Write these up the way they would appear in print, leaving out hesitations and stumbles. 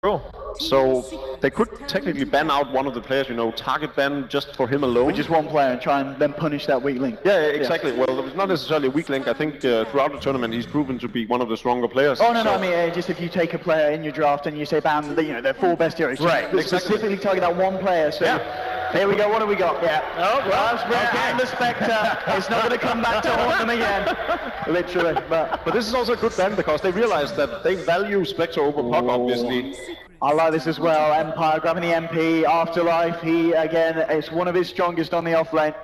True. So they could technically ban out one of the players, you know, target ban just for him alone. With just one player and try and then punish that weak link. Yeah, exactly. Yeah. Well, it's not necessarily a weak link. I think throughout the tournament he's proven to be one of the stronger players. Oh, no, I mean, just if you take a player in your draft and you say ban, you know, their 4 best heroes. Right, exactly. Specifically target that one player, so... Yeah. Here we go, what do we got? Yeah. Oh, well, okay. And the Spectre. It's not going to come back to haunt them again. Literally. But this is also a good ban because they realize that they value Spectre over Puck, obviously. I like this as well. Empire grabbing the MP, Afterlife. He, again, it's one of his strongest on the offlane.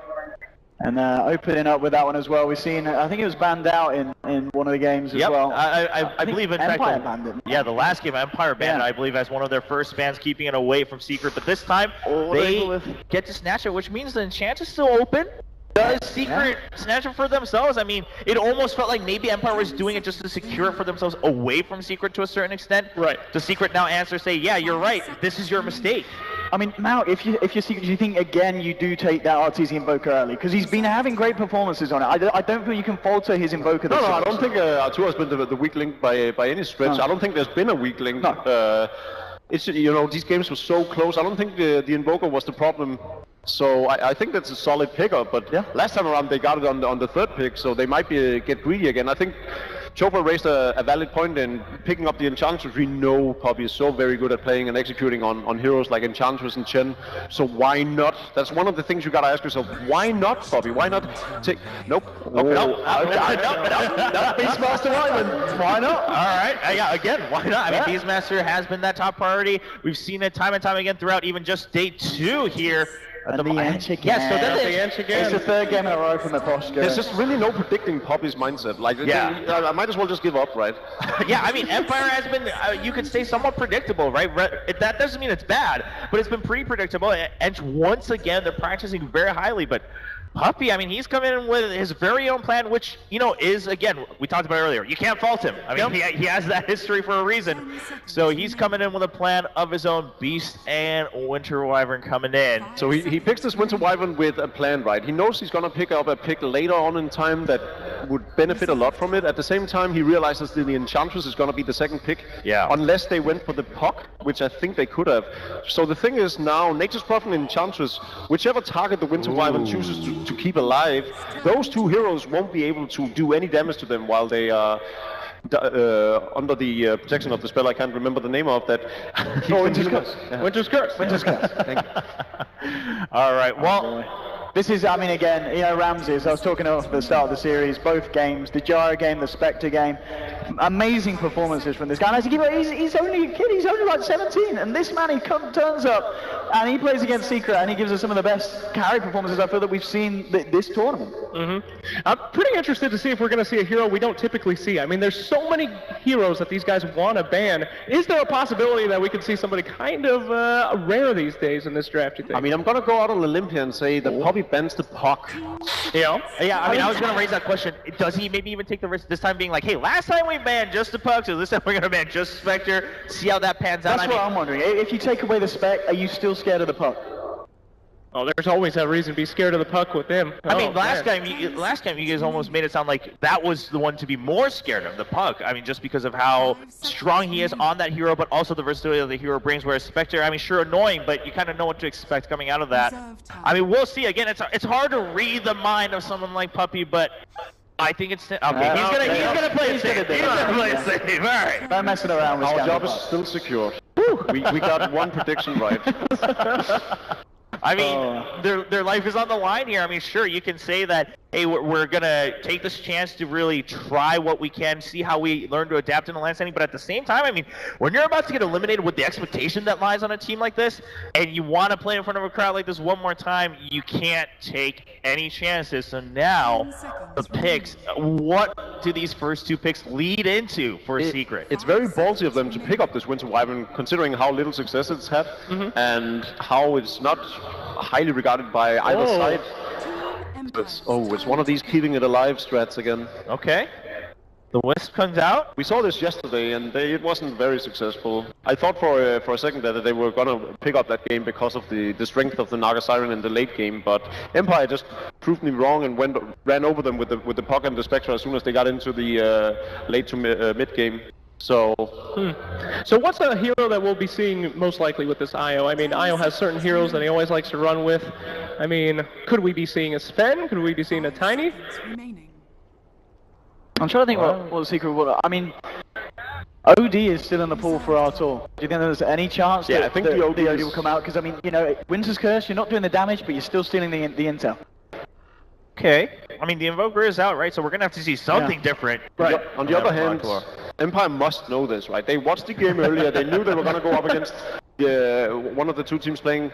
And opening up with that one as well. We've seen, I think it was banned out in one of the games as well. I believe in Empire banned it. Yeah, the last game Empire banned it, I believe, as one of their first bans, keeping it away from Secret. But this time, they get to snatch it, which means the enchant is still open. Does Secret snatch it for themselves? I mean, it almost felt like maybe Empire was doing it just to secure it for themselves away from Secret to a certain extent. Right. Does Secret now answer, say, yeah, you're right, this is your mistake? I mean, now, if you're Secret, do you think, again, you do take that Arteezy Invoker early? Because he's been having great performances on it. I don't feel you can falter his Invoker. No, I don't think Arturo has been the weak link by any stretch. No. I don't think there's been a weak link. No. It's, you know, these games were so close. I don't think the Invoker was the problem. So I think that's a solid pickup. But last time around they got it on the 3rd pick, so they might get greedy again. I think Chopra raised a valid point in picking up the Enchantress. We know Poppy is so very good at playing and executing on heroes like Enchantress and Chen. So why not? That's one of the things you gotta ask yourself. Why not, Poppy? Why not take... Nope. Okay. No. Beastmaster Wyvern. Why not? All right. Yeah, again, why not? I mean, Beastmaster has been that top priority. We've seen it time and time again throughout even just day 2 here. And the Ench again. Yes, so then it's the 3rd game in a row from the Posca. There's just really no predicting Poppy's mindset. Like, I might as well just give up, right? Yeah, I mean, Empire has been, you could say, somewhat predictable, right? That doesn't mean it's bad, but it's been pretty predictable. And once again, they're practicing very highly, but Puppy, I mean, he's come in with his very own plan, which, you know, is, again, we talked about earlier, you can't fault him. I mean, he has that history for a reason. So he's coming in with a plan of his own, Beast and Winter Wyvern coming in. So he picks this Winter Wyvern with a plan, right? He knows he's going to pick up a pick later on in time that would benefit a lot from it. At the same time, he realizes that the Enchantress is going to be the 2nd pick. Yeah. Unless they went for the Puck, which I think they could have. So the thing is now, Nature's Prophet and Enchantress, whichever target the Winter Wyvern chooses to keep alive, those 2 heroes won't be able to do any damage to them while they are under the protection of the spell. I can't remember the name of that. Winter's Curse. Winter's Curse. Winter's Curse. Thank you. All right, well... This is, I mean, again, you know, Ramses, I was talking at the start of the series, both games, the Gyro game, the Spectre game, amazing performances from this guy. And as he's only a kid, he's only like 17, and this man, he turns up, and he plays against Secret, and he gives us some of the best carry performances I feel that we've seen this tournament. I'm pretty interested to see if we're going to see a hero we don't typically see. I mean, there's so many heroes that these guys want to ban. Is there a possibility that we could see somebody kind of rare these days in this draft, you think? I mean, I'm going to go out on Olympia and say that Poppy bans the Puck. Yeah, I mean, I was going to raise that question. Does he maybe even take the risk this time being like, hey, last time we banned just the Puck, so this time we're going to ban just Spectre, see how that pans out? That's what I'm wondering. If you take away the Spec, are you still scared of the Puck? Oh, there's always a reason to be scared of the Puck with him. I mean, last time you guys almost made it sound like that was the one to be more scared of, the Puck. I mean, just because of how strong he is on that hero, but also the versatility that the hero brings, whereas Spectre, I mean, sure, annoying, but you kind of know what to expect coming out of that. I mean, we'll see. Again, it's hard to read the mind of someone like Puppy, but I think it's... Okay, he's gonna play it safe. He's gonna play it safe. All right. Not messing around with Our job is still secure. We got one prediction right. I mean, their life is on the line here. I mean, sure, you can say that, hey, we're going to take this chance to really try what we can, see how we learn to adapt in the land setting. But at the same time, I mean, when you're about to get eliminated with the expectation that lies on a team like this, and you want to play in front of a crowd like this one more time, you can't take any chances. So now, the picks, what do these first 2 picks lead into for Secret? It's very ballsy of them to pick up this Winter Wyvern, considering how little success it's had, and how it's not highly regarded by either side. It's one of these keeping it alive strats again. Okay. The Wisp comes out. We saw this yesterday, and it wasn't very successful. I thought for a second that they were going to pick up that game because of the strength of the Naga Siren in the late game, but Empire just proved me wrong and ran over them with the Puck and the Spectre as soon as they got into the late to mid game. So, So what's a hero that we'll be seeing most likely with this IO? I mean, IO has certain heroes that he always likes to run with. I mean, could we be seeing a Sven? Could we be seeing a Tiny? I'm trying to think what the secret was. I mean, OD is still in the pool for our tour. Do you think there's any chance that I think the OD will come out? Because, I mean, you know, Winter's Curse, you're not doing the damage, but you're still stealing the intel. Okay. I mean, the Invoker is out, right? So we're going to have to see something different. right. On the other hand, Empire must know this, right? They watched the game earlier. They knew they were going to go up against one of the two teams playing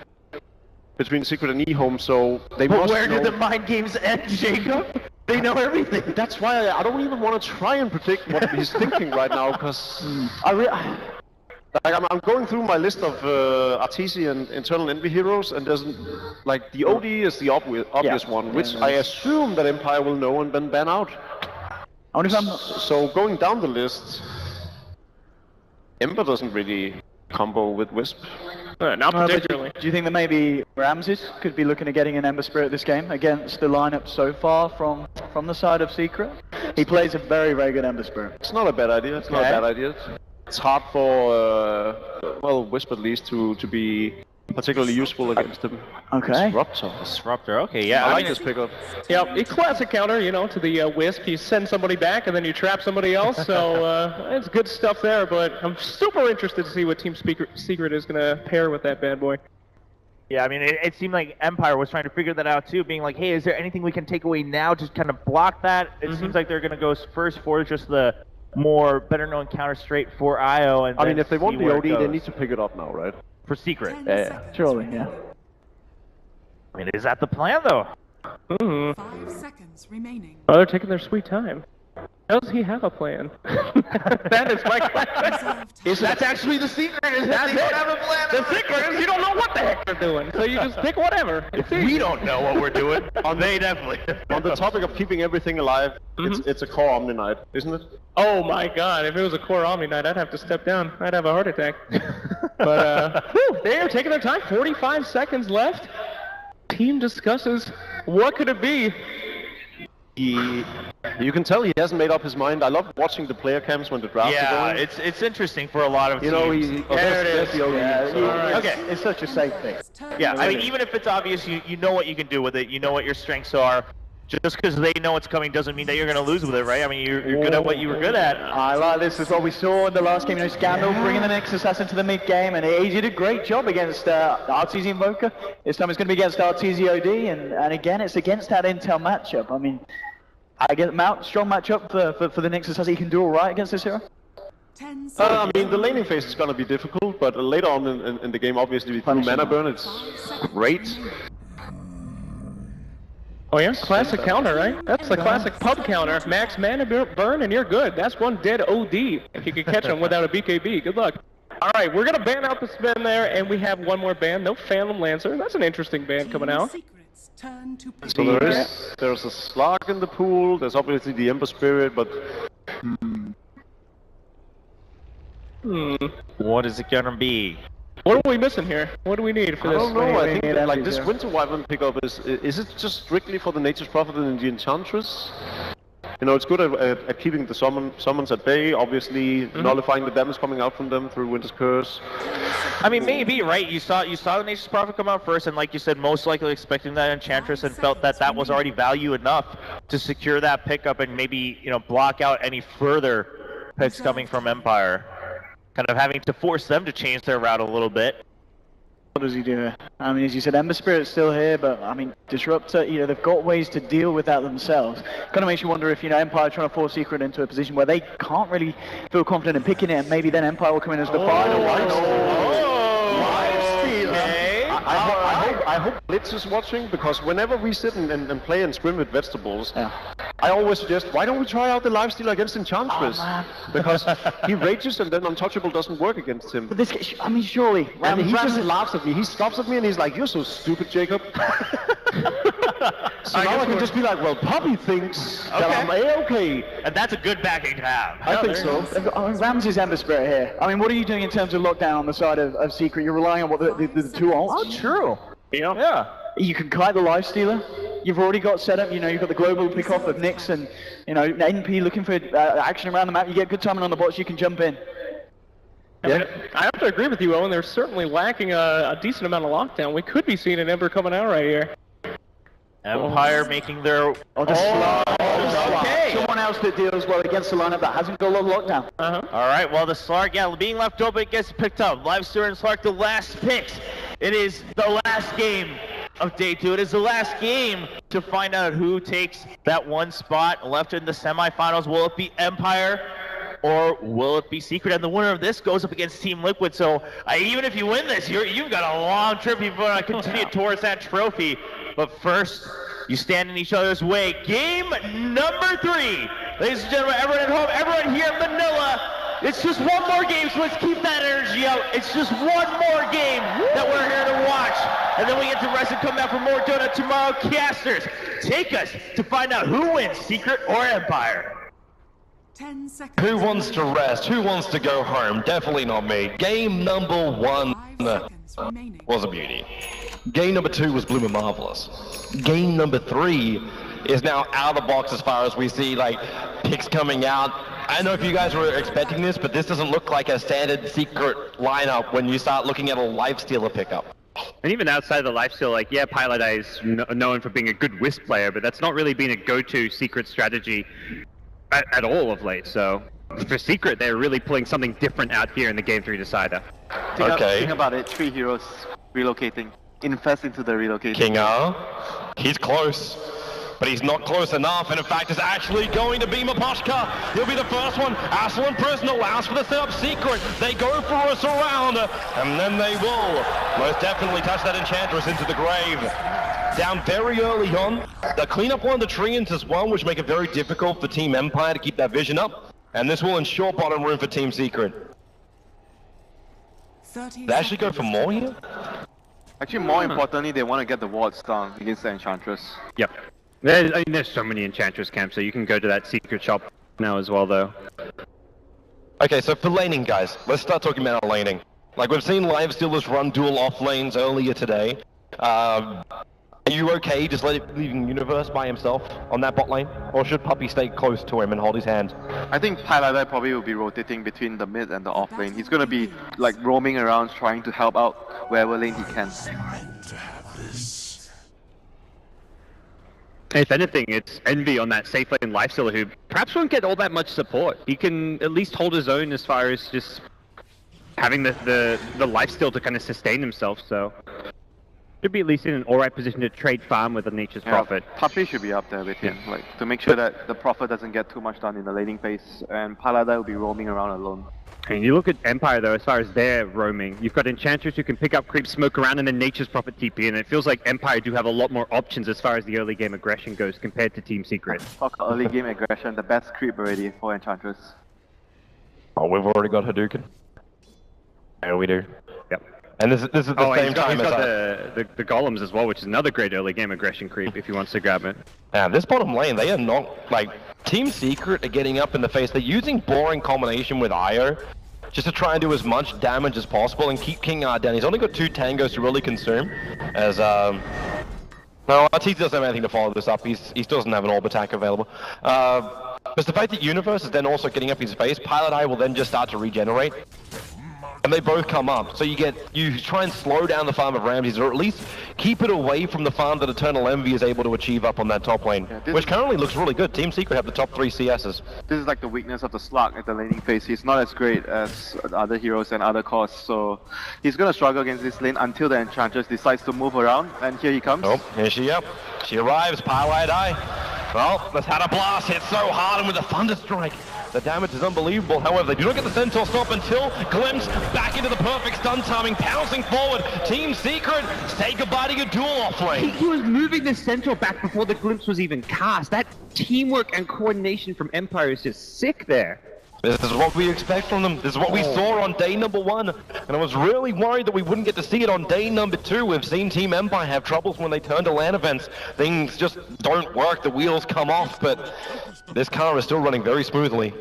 between Secret and eHome, so they must Where know. did the mind games end, Jacob? They know everything. That's why I don't even want to try and predict what he's thinking right now, because I'm going through my list of Artesian internal envy heroes, and there's like the OD is the obvious one, which I assume that Empire will know and then ban out. I wonder if So going down the list, Ember doesn't really combo with Wisp. Not particularly. Do you think that maybe Ramses could be looking at getting an Ember Spirit this game against the lineup so far from the side of Secret? He plays a very, very good Ember Spirit. It's not a bad idea. It's not a bad idea. It's hard for well, Wisp at least to be particularly useful against him. Okay. Disruptor. Okay, yeah. I like this pickup. Yeah, a classic counter, you know, to the Wisp. You send somebody back and then you trap somebody else, so it's good stuff there, but I'm super interested to see what Team Secret is going to pair with that bad boy. Yeah, I mean, it seemed like Empire was trying to figure that out too, being like, hey, is there anything we can take away now to kind of block that? It seems like they're going to go first for just the more better-known counter straight for IO. And I mean, if they want the where OD, they need to pick it up now, right? For Secret. Surely, yeah. I mean, is that the plan, though? 5 seconds remaining. Oh, they're taking their sweet time. Does he have a plan? That is my question. That's actually the secret, is that they don't have a plan. The secret is you don't know what the heck they're doing, so you just pick whatever. We don't know what we're doing. They definitely. On the topic of keeping everything alive, it's a core Omni Knight, isn't it? Oh my god, if it was a core Omni Knight, I'd have to step down. I'd have a heart attack. But, they are taking their time. 45 seconds left. Team discusses. What could it be? You can tell he hasn't made up his mind. I love watching the player cams when the drafts are going. it's interesting for a lot of teams. You know, there's the OD. Okay. It's such a safe thing. Yeah, I mean, even if it's obvious, you know what you can do with it. You know what your strengths are. Just because they know it's coming doesn't mean that you're going to lose with it, right? I mean, you're good at what you were good at. I like this. This is what we saw in the last game. You know, Scandal bringing the Nexus Assassin to the mid-game, and he did a great job against Arteezy Invoker. This time it's going to be against Arteezy OD, and again, it's against that Intel matchup. I mean, I get strong matchup for the Nexus Assassin. He can do all right against this hero. I mean, the laning phase is going to be difficult, but later on in the game, obviously, through mana burn, it's great. Oh yeah, classic counter, right? That's the classic pub counter. Max mana burn and you're good. That's one dead OD if you can catch him without a BKB. Good luck. All right, we're gonna ban out the Sven there, and we have one more ban. No Phantom Lancer. That's an interesting ban coming out. So there's a Slug in the pool. There's obviously the Ember Spirit, but What is it gonna be? What are we missing here? What do we need for I this? don't know. I think that, like this Winter Wyvern pickup is it just strictly for the Nature's Prophet and the Enchantress? You know, it's good at keeping the summons at bay, obviously nullifying the damage coming out from them through Winter's Curse. I mean, maybe, right? You saw the Nature's Prophet come out first, and like you said, most likely expecting that Enchantress, and felt that was already value enough to secure that pickup and maybe, you know, block out any further picks coming from Empire. Kind of having to force them to change their route a little bit. What does he do? I mean, as you said, Ember Spirit's still here, but I mean, Disruptor, you know, they've got ways to deal with that themselves. Kind of makes you wonder if, you know, Empire trying to force Secret into a position where they can't really feel confident in picking it, and maybe then Empire will come in as the final one. I hope Blitz is watching, because whenever we sit and play and swim with vegetables, I always suggest, why don't we try out the lifesteal against Enchantress? Because he rages and then Untouchable doesn't work against him. But this, I mean, surely. And he just laughs at me. He stops at me and he's like, "You're so stupid, Jacob." So now I can just be like, "Well, Poppy thinks that I'm A-okay." And that's a good backing to have. I think so. Ramses Ember Spirit here. I mean, what are you doing in terms of lockdown on the side of Secret? You're relying on what the two ults? Oh, true. Yeah. You can kite the Lifestealer. you've already got set up, you know, you've got the global pick-off of Nyx and, you know, NP looking for action around the map. You get good timing on the bots, you can jump in. Yeah. I have to agree with you, Owen. They're certainly lacking a decent amount of lockdown. We could be seeing an Ember coming out right here. Empire making their... Okay. Someone else that deals well against the lineup that hasn't got a lot of lockdown. All right, well, the Slark, yeah, being left open, it gets picked up. Livestar and Slark, the last picks. It is the last game of day 2. It is the last game to find out who takes that one spot left in the semifinals. Will it be Empire or will it be Secret? And the winner of this goes up against Team Liquid. So even if you win this, you've got a long trip. You've got to continue towards that trophy. But first, you stand in each other's way. Game number 3. Ladies and gentlemen, everyone at home, everyone here in Manila, it's just one more game, so let's keep that energy out. It's just one more game that we're here to watch. And then we get to rest and come back for more Donut tomorrow. Casters, take us to find out who wins, Secret or Empire. 10 seconds. Who wants to rest? Who wants to go home? Definitely not me. Game number 1 Remaining. was a beauty. Game number 2 was Bloom and Marvelous. Game number 3 is now out of the box as far as we see, like, picks coming out. I don't know if you guys were expecting this, but this doesn't look like a standard Secret lineup when you start looking at a Lifestealer pickup. And even outside of the Lifesteal, like, yeah, Pilot Eye is known for being a good Wisp player, but that's not really been a go-to Secret strategy at all of late. So for Secret, they're really pulling something different out here in the Game 3 decider. Okay. Think about it, 3 heroes relocating. Invest into the relocating. King R, he's close, but he's not close enough, and in fact it's actually going to be Maposhka. He'll be the first one. Aslan Prison allows for the setup. Secret, they go for a surround, and then they will most definitely touch that Enchantress into the grave. Down very early on. They'll clean up one of the treants as well, which make it very difficult for Team Empire to keep that vision up, and this will ensure bottom room for Team Secret. They actually go for more here? Actually, more importantly, they want to get the wards down against the Enchantress. Yep. There's so many Enchantress camps, so you can go to that Secret shop now as well, though. Okay, so for laning, guys, let's start talking about our laning. Like, we've seen Livestealers run dual off lanes earlier today. Are you okay just leaving Universe by himself on that bot lane? Or should Puppy stay close to him and hold his hand? I think Pilot probably will be rotating between the mid and the off lane. He's going to be like roaming around trying to help out wherever lane he can. If anything, it's Envy on that safe lane Lifestealer who perhaps won't get all that much support. He can at least hold his own as far as just having the lifesteal to kind of sustain himself, so should be at least in an alright position to trade farm with a Nature's Prophet. Puppy should be up there with him, like to make sure that the Prophet doesn't get too much done in the laning phase, and Paladai will be roaming around alone. And you look at Empire though, as far as their roaming, you've got Enchantress who can pick up creep, smoke around, and then Nature's Prophet TP, and it feels like Empire do have a lot more options as far as the early game aggression goes compared to Team Secret. Talk early game aggression, the best creep already for Enchantress. Oh, we've already got Hadouken. Yeah, we do. Yep. And this is the same time he's as got the golems as well, which is another great early game aggression creep if he wants to grab it. Yeah, this bottom lane, they are not, like, Team Secret are getting up in the face. They're using boring combination with Io just to try and do as much damage as possible and keep King R down. He's only got 2 tangos to really consume, as, no, RT doesn't have anything to follow this up. He still doesn't have an orb attack available. But the fact that Universe is then also getting up his face, Pilot Eye will then just start to regenerate. And they both come up, so you try and slow down the farm of Ramses, or at least keep it away from the farm that Eternal Envy is able to achieve up on that top lane, which currently looks really good. Team Secret have the top 3 CSs. This is like the weakness of the Slug at the laning phase. He's not as great as other heroes and other cores, so he's gonna struggle against this lane until the Enchantress decides to move around, and here he comes. Oh, here she up. She arrives, Pilot Eye. Well, that's had a blast, hit so hard, and with a Thunder Strike. The damage is unbelievable. However, they do not get the Centaur stop until Glimpse back into the perfect stun timing, pouncing forward. Team Secret, say goodbye to your duel off lane. He was moving the Centaur back before the Glimpse was even cast. That teamwork and coordination from Empire is just sick there. This is what we expect from them. This is what we saw on day number 1. And I was really worried that we wouldn't get to see it on day number 2. We've seen Team Empire have troubles when they turn to LAN events. Things just don't work, the wheels come off, but this car is still running very smoothly.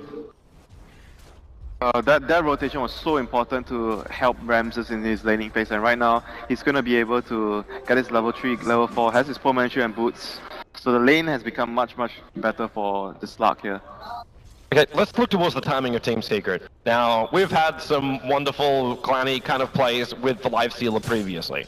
That rotation was so important to help Ramses in his laning phase, and right now he's going to be able to get his level 3, level 4, has his Pomanshu and boots. So the lane has become much better for the Slug here. Okay, let's look towards the timing of Team Secret. Now, we've had some wonderful clanny kind of plays with the Lifestealer previously.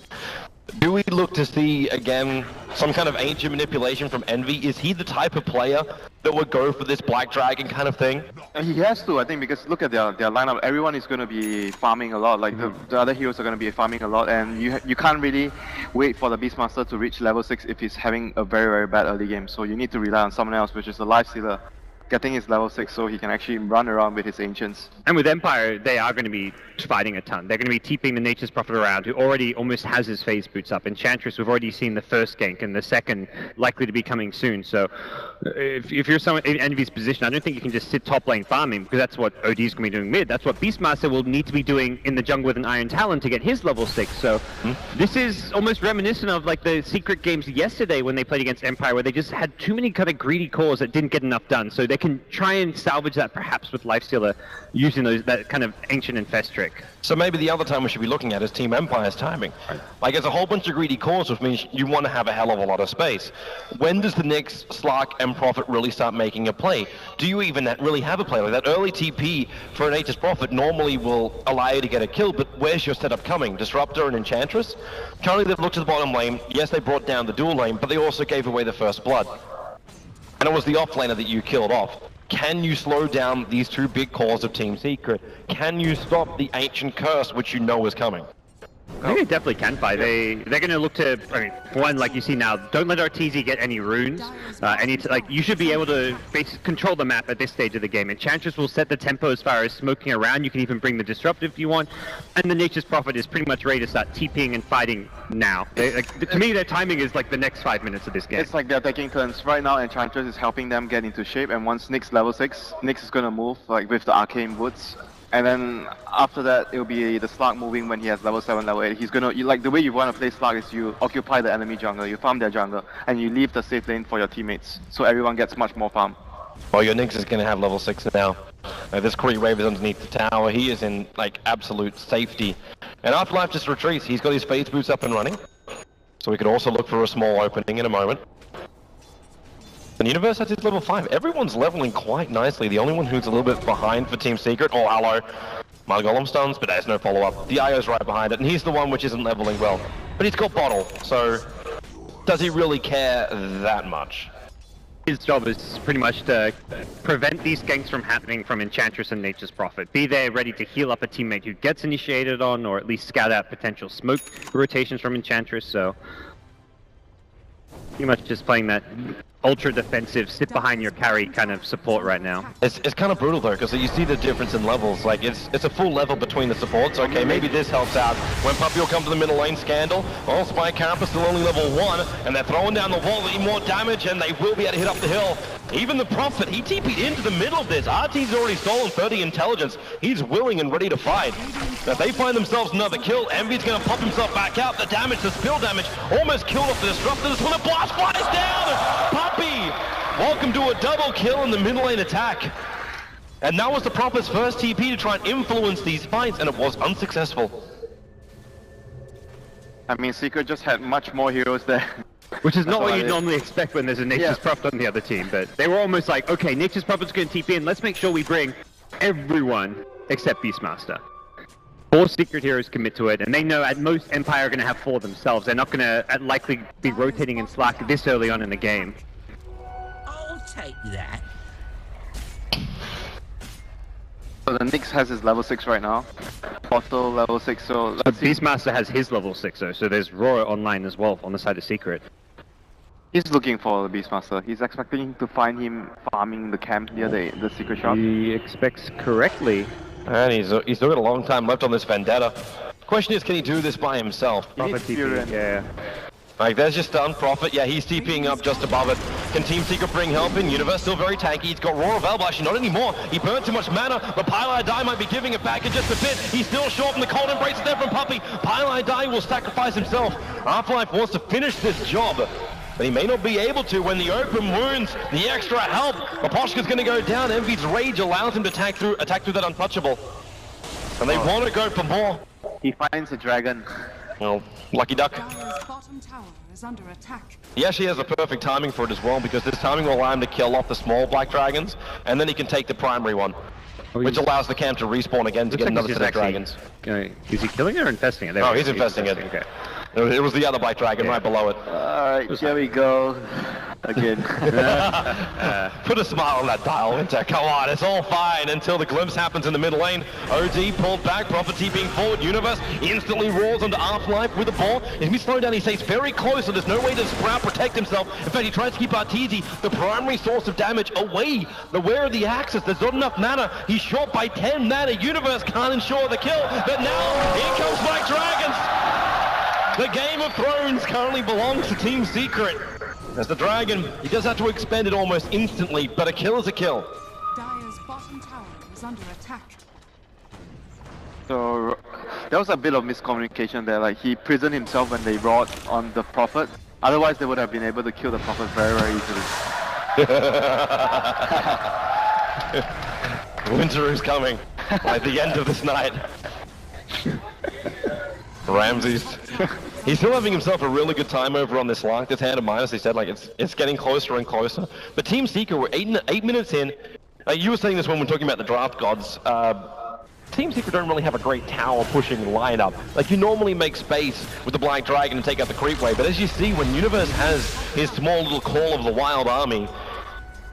Do we look to see, again, some kind of ancient manipulation from Envy? Is he the type of player that would go for this Black Dragon kind of thing? He has to, I think, because look at their lineup. Everyone is going to be farming a lot. Like the other heroes are going to be farming a lot, and you can't really wait for the Beastmaster to reach level 6 if he's having a very bad early game. So you need to rely on someone else, which is the Lifestealer, getting his level 6 so he can actually run around with his Ancients. And with Empire, they are going to be fighting a ton. They're going to be TPing the Nature's Prophet around, who already almost has his phase boots up. Enchantress, we've already seen the first gank, and the second likely to be coming soon. So if you're someone in Envy's position, I don't think you can just sit top lane farming, because that's what OD's going to be doing mid. That's what Beastmaster will need to be doing in the jungle with an Iron Talon to get his level 6. So this is almost reminiscent of like the Secret games yesterday when they played against Empire, where they just had too many kind of greedy cores that didn't get enough done. So they can try and salvage that perhaps with Lifestealer using that kind of Ancient Infest trick. So maybe the other time we should be looking at is Team Empire's timing. Like, it's a whole bunch of greedy cores, which means you want to have a hell of a lot of space. When does the next Slark and Prophet really start making a play? Do you even really have a play? Like, that early TP for an Nature's Prophet normally will allow you to get a kill, but where's your setup coming? Disruptor and Enchantress? Currently they've looked to the bottom lane. Yes, they brought down the dual lane, but they also gave away the first blood. And it was the off-laner that you killed off. Can you slow down these two big cores of Team Secret? Can you stop the Ancient Curse, which you know is coming? I think they definitely can fight. They're going to look to, I mean, for one, like you see now, don't let Arteezy get any runes. You should be able to basically control the map at this stage of the game. Enchantress will set the tempo as far as smoking around. You can even bring the Disrupt if you want. And the Nature's Prophet is pretty much ready to start TPing and fighting now. To me, their timing is like the next 5 minutes of this game. It's like they're taking turns. Right now, Enchantress is helping them get into shape, and once Nyx level 6, Nyx is going to move like with the Arcane Woods. And then after that, it'll be the Slug moving when he has level 7, level 8. He's gonna, like the way you want to play Slug is you occupy the enemy jungle, you farm their jungle, and you leave the safe lane for your teammates. So everyone gets much more farm. Well, your Nyx is going to have level 6 now. This Kree Rave is underneath the tower. He is in like absolute safety. And Afterlife just retreats. He's got his phase boots up and running. So we could also look for a small opening in a moment. And Universe has his level 5. Everyone's leveling quite nicely. The only one who's a little bit behind for Team Secret, oh hello, my Golem stuns, but there's no follow-up. The IO's right behind it, and he's the one which isn't leveling well. But he's got Bottle, so does he really care that much? His job is pretty much to prevent these ganks from happening from Enchantress and Nature's Prophet. Be there ready to heal up a teammate who gets initiated on, or at least scout out potential smoke rotations from Enchantress, so pretty much just playing that ultra defensive, sit behind your carry kind of support right now. It's kind of brutal though, because you see the difference in levels. Like it's a full level between the supports. Okay, maybe this helps out. When Puppy will come to the middle lane, Scandal. Oh, Spy Carapace still only level 1, and they're throwing down the wall, need more damage, and they will be able to hit up the hill. Even the Prophet, he TP'd into the middle of this. RT's already stolen 30 intelligence. He's willing and ready to fight. Now, if they find themselves another kill, Envy's going to pop himself back out. The damage, the spill damage, almost killed off the Disruptor. This one, a blast flies down! Puppy, welcome to a double kill in the middle lane attack. And that was the Prophet's first TP to try and influence these fights, and it was unsuccessful. I mean, Secret just had much more heroes there. Which is not what you'd normally expect when there's a Nature's Prophet on the other team, but they were almost like, okay, Nature's Prophet's going to TP in, let's make sure we bring everyone except Beastmaster. 4 Secret heroes commit to it, and they know at most Empire are going to have 4 themselves. They're not going to likely be rotating in Slack this early on in the game. I'll take that. So the Nyx has his level 6 right now. Bottle level 6, so let's see. Beastmaster has his level 6 though, so there's Roar online as well on the side of Secret. He's looking for the Beastmaster. He's expecting to find him farming the camp near the secret shop. He expects correctly. And he's still got a long time left on this Vendetta. Question is, can he do this by himself? Prophet TP, yeah. Like, there's your stun, Prophet. Yeah, he's TPing up just above it. Can Team Secret bring help in? Universe still very tanky. He's got Roar of Elba. Actually, not anymore. He burned too much mana, but Pylai Dai might be giving it back in just a bit. He's still short from the cold embraces there from Puppy. Pylai Dai will sacrifice himself. Afterlife wants to finish this job, but he may not be able to when the open wounds, the extra help. Maposhka's going to go down. Envy's rage allows him to attack through that untouchable. And they want to go for more. He finds a dragon. Well, lucky duck. Dire's bottom tower is under attack. He actually has the perfect timing for it as well, because this timing will allow him to kill off the small black dragons, and then he can take the primary one, which allows the camp to respawn again to get another set of dragons. Is he killing it or infesting it? No, he's infesting it. Okay. It was the other black dragon right below it. Alright, here we go. Again. Put a smile on that dial, Winter. Come on, it's all fine until the glimpse happens in the mid lane. OD pulled back, Property being forward. Universe instantly roars onto Afterlife with the ball. If he slowed down, he stays very close, so there's no way to Sprout protect himself. In fact, he tries to keep Arteezy, the primary source of damage, away. Aware of the axis. There's not enough mana. He's short by 10 mana. Universe can't ensure the kill, but now here comes Black Dragons. The Game of Thrones currently belongs to Team Secret. As the dragon, he does have to expend it almost instantly, but a kill is a kill. Dire's bottom tower is under attack. So there was a bit of miscommunication there. Like he prisoned himself when they roared on the Prophet. Otherwise, they would have been able to kill the Prophet very, very easily. Winter is coming at the end of this night. Ramses. He's still having himself a really good time over on this lock. This hand of minus, he said, like it's getting closer and closer. But Team Secret, we're 8 minutes in. You were saying this when we're talking about the draft gods. Team Secret don't really have a great tower pushing lineup. Like you normally make space with the Black Dragon and take out the creep wave. But as you see, when Universe has his small little call of the Wild Army,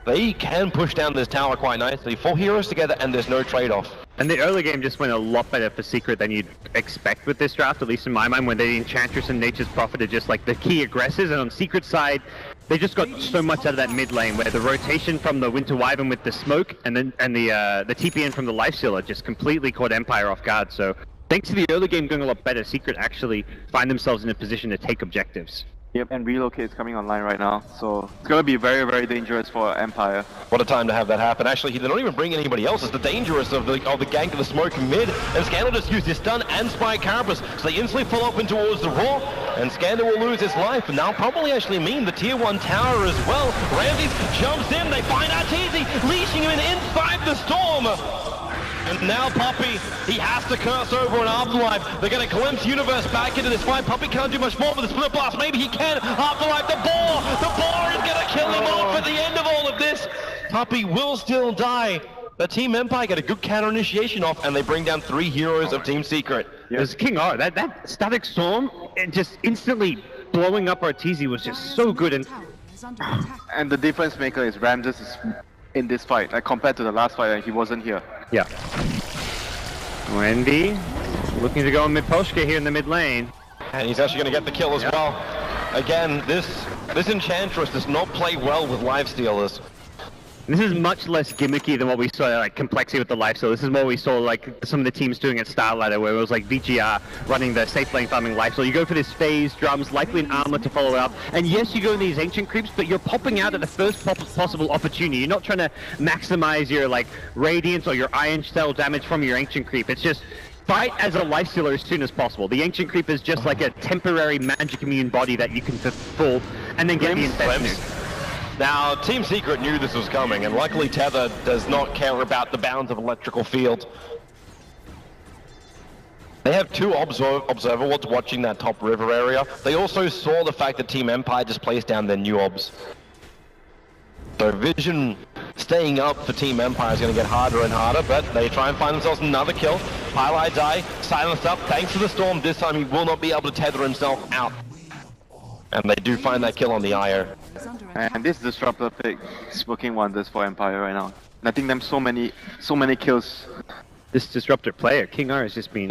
they can push down this tower quite nicely. 4 heroes together and there's no trade-off. And the early game just went a lot better for Secret than you'd expect with this draft, at least in my mind, when the Enchantress and Nature's Prophet are just like the key aggressors, and on Secret's side, they just got so much out of that mid lane, where the rotation from the Winter Wyvern with the smoke, and the TPN from the Lifestealer just completely caught Empire off guard, so thanks to the early game going a lot better, Secret actually find themselves in a position to take objectives. Yep, and Relocate is coming online right now, so it's going to be very, very dangerous for Empire. What a time to have that happen. Actually, he did not even bring anybody else. It's the dangerous of the gank of the smoke mid, and Scandal just used his stun and Spike Carapace, so they instantly fall open towards the Raw, and Scandal will lose his life, and that'll probably actually mean the tier 1 tower as well. Ramses jumps in, they find Arteezy, leashing him in inside the storm. And now Puppey, he has to curse over an Afterlife. They're going to glimpse Universe back into this fight. Puppey can't do much more with the Split Blast. Maybe he can. Afterlife, the boar is going to kill him off at the end of all of this. Puppey will still die. The Team Empire get a good counter initiation off, and they bring down 3 heroes of Team Secret. There's King R. That Static Storm, and just instantly blowing up Arteezy was just so good. And the difference maker is Ramses is in this fight, like compared to the last fight, he wasn't here. Yeah. Wendy looking to go mid Polska here in the mid lane. And he's actually going to get the kill as well. Again, this Enchantress does not play well with Lifestealers. This is much less gimmicky than what we saw, like complexity with the Lifesteal. This is what we saw, like some of the teams doing at Star Ladder, where it was like VGR running the safe lane farming Lifesteal. You go for this phase, drums, likely an armor to follow it up, and yes, you go in these ancient creeps, but you're popping out at the first possible opportunity. You're not trying to maximize your like radiance or your iron cell damage from your ancient creep. It's just fight as a Lifestealer as soon as possible. The ancient creep is just like a temporary magic immune body that you can fulfill, and then get the infection. Now, Team Secret knew this was coming, and luckily Tether does not care about the bounds of electrical field. They have 2 observer wards watching that top river area. They also saw the fact that Team Empire just placed down their new obs. So vision staying up for Team Empire is going to get harder and harder, but they try and find themselves another kill. Pylai die, silenced up, thanks to the storm. This time he will not be able to tether himself out. And they do find that kill on the IO. And this Disruptor pick is working wonders for Empire right now. Netting them so many kills. This Disruptor player, King R, has just been...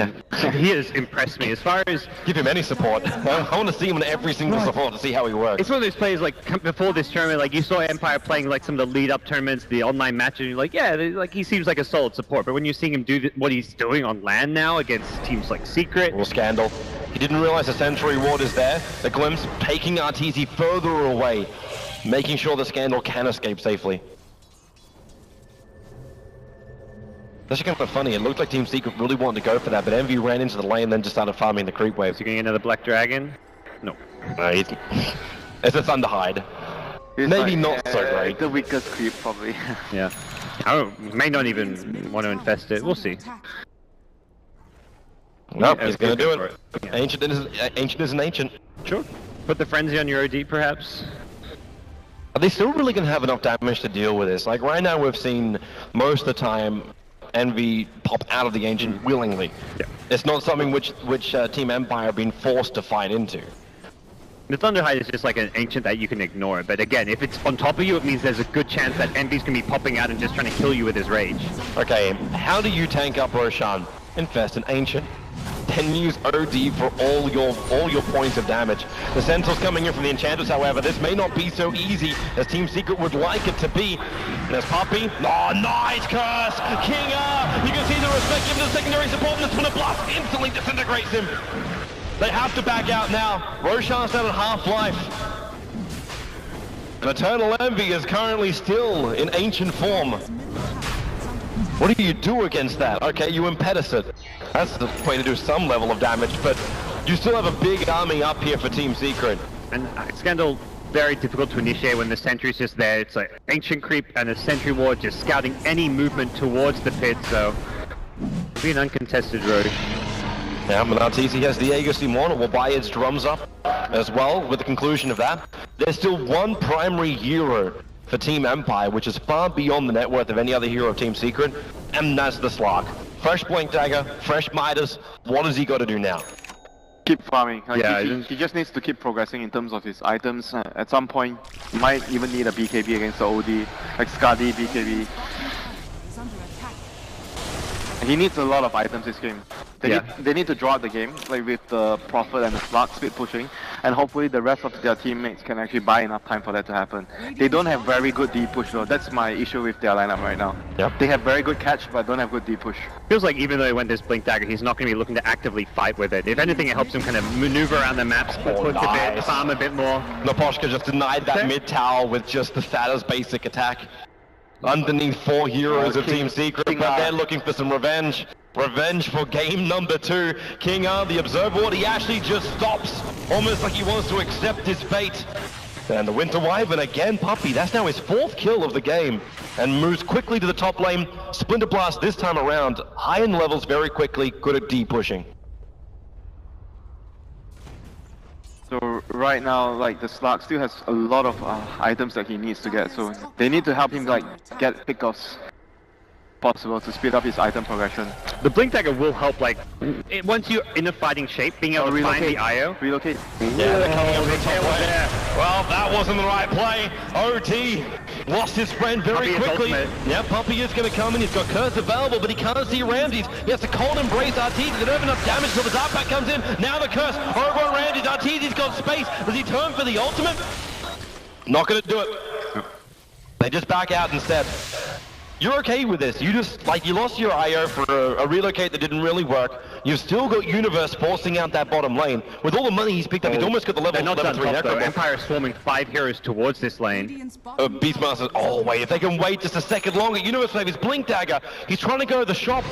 he has impressed me as far as... Give him any support. I want to see him in every single support to see how he works. It's one of those players, like, before this tournament, like, you saw Empire playing, like, some of the lead-up tournaments, the online matches, and you're like, yeah, like, he seems like a solid support. But when you're seeing him do what he's doing on LAN now against teams like Secret... Or Scandal. He didn't realize the Century Ward is there. The glimpse taking Arteezy further away, making sure the Scandal can escape safely. That's actually kind of funny. It looked like Team Secret really wanted to go for that, but Envy ran into the lane and then just started farming the creep waves. Is he going to get another Black Dragon? No. It's a Thunderhide. Maybe not so great. The weakest creep, probably. Yeah. I may not even want to infest it. We'll see. Nope, Yeah, he's gonna go do for it. Yeah. Ancient is an ancient. Sure. Put the frenzy on your OD, perhaps. Are they still really gonna have enough damage to deal with this? Like right now, we've seen most of the time Envy pop out of the ancient willingly. Yeah. It's not something which Team Empire have been forced to fight into. The Thunderhide is just like an ancient that you can ignore, but again, if it's on top of you, it means there's a good chance that Envy's gonna be popping out and just trying to kill you with his rage. Okay, how do you tank up Roshan? Infest an ancient. Then use OD for all your points of damage. The Sentinel's coming in from the Enchanters, however, this may not be so easy as Team Secret would like it to be. There's Puppey. Oh, nice curse! Kinga! You can see the respect given to the secondary support, and the Thunder Blast instantly disintegrates him. They have to back out now. Roshan's down at half-life. And Eternal Envy is currently still in ancient form. What do you do against that? Okay, you impetus it. That's the way to do some level of damage, but you still have a big army up here for Team Secret. And Scandal, very difficult to initiate when the sentry's just there. It's like ancient creep and a sentry ward just scouting any movement towards the pit, so it'll be an uncontested road. Now, Arteezy has the Aegis Simon, will buy its drums up as well with the conclusion of that. There's still one primary hero for Team Empire, which is far beyond the net worth of any other hero of Team Secret, and that's the Slark. Fresh Blink Dagger, fresh Midas, what has he got to do now? Keep farming. Yeah, he just needs to keep progressing in terms of his items. At some point, he might even need a BKB against the OD, like Skadi BKB. Is under attack. He needs a lot of items this game. They need to draw out the game, like with the Prophet and the Slark speed pushing, and hopefully the rest of their teammates can actually buy enough time for that to happen. They don't have very good D push though, that's my issue with their lineup right now. Yep. They have very good catch, but don't have good D push. Feels like even though he went this Blink Dagger, he's not going to be looking to actively fight with it. If anything, it helps him kind of maneuver around the map, split push a bit, farm a bit more. Naposhka just denied that mid tower with just the Thaddeus basic attack. Underneath 4 heroes of Team Secret, but they're looking for some revenge. Revenge for game number 2. Kinga, the Observer Ward, he actually just stops, almost like he wants to accept his fate. And the Winter Wyvern again, Puppey, that's now his 4th kill of the game, and moves quickly to the top lane. Splinter Blast this time around, high in levels very quickly, good at D pushing. So right now, like the Slark still has a lot of items that he needs to get, so they need to help him like get pickoffs possible to speed up his item progression. The Blink Dagger will help, like, once you're in a fighting shape, being able to find the IO. Relocate. Yeah, they're coming up the top lane. Well, that wasn't the right play. OT lost his friend very quickly. Yeah, Puppey is going to come in. He's got Curse available, but he can't see Ramses. He has to cold embrace Arteezy. They don't have enough damage until the Dark Pack comes in. Now the Curse over on Ramses. Arteezy's got space. Does he turn for the ultimate? Not going to do it. They just back out instead. You're okay with this. You just, like, you lost your IO for a relocate that didn't really work. You've still got Universe forcing out that bottom lane. With all the money he's picked up, he's almost got the level 3 though. Empire is swarming 5 heroes towards this lane. Beastmaster, oh wait, if they can wait just a second longer, Universe Wave is Blink Dagger. He's trying to go to the shop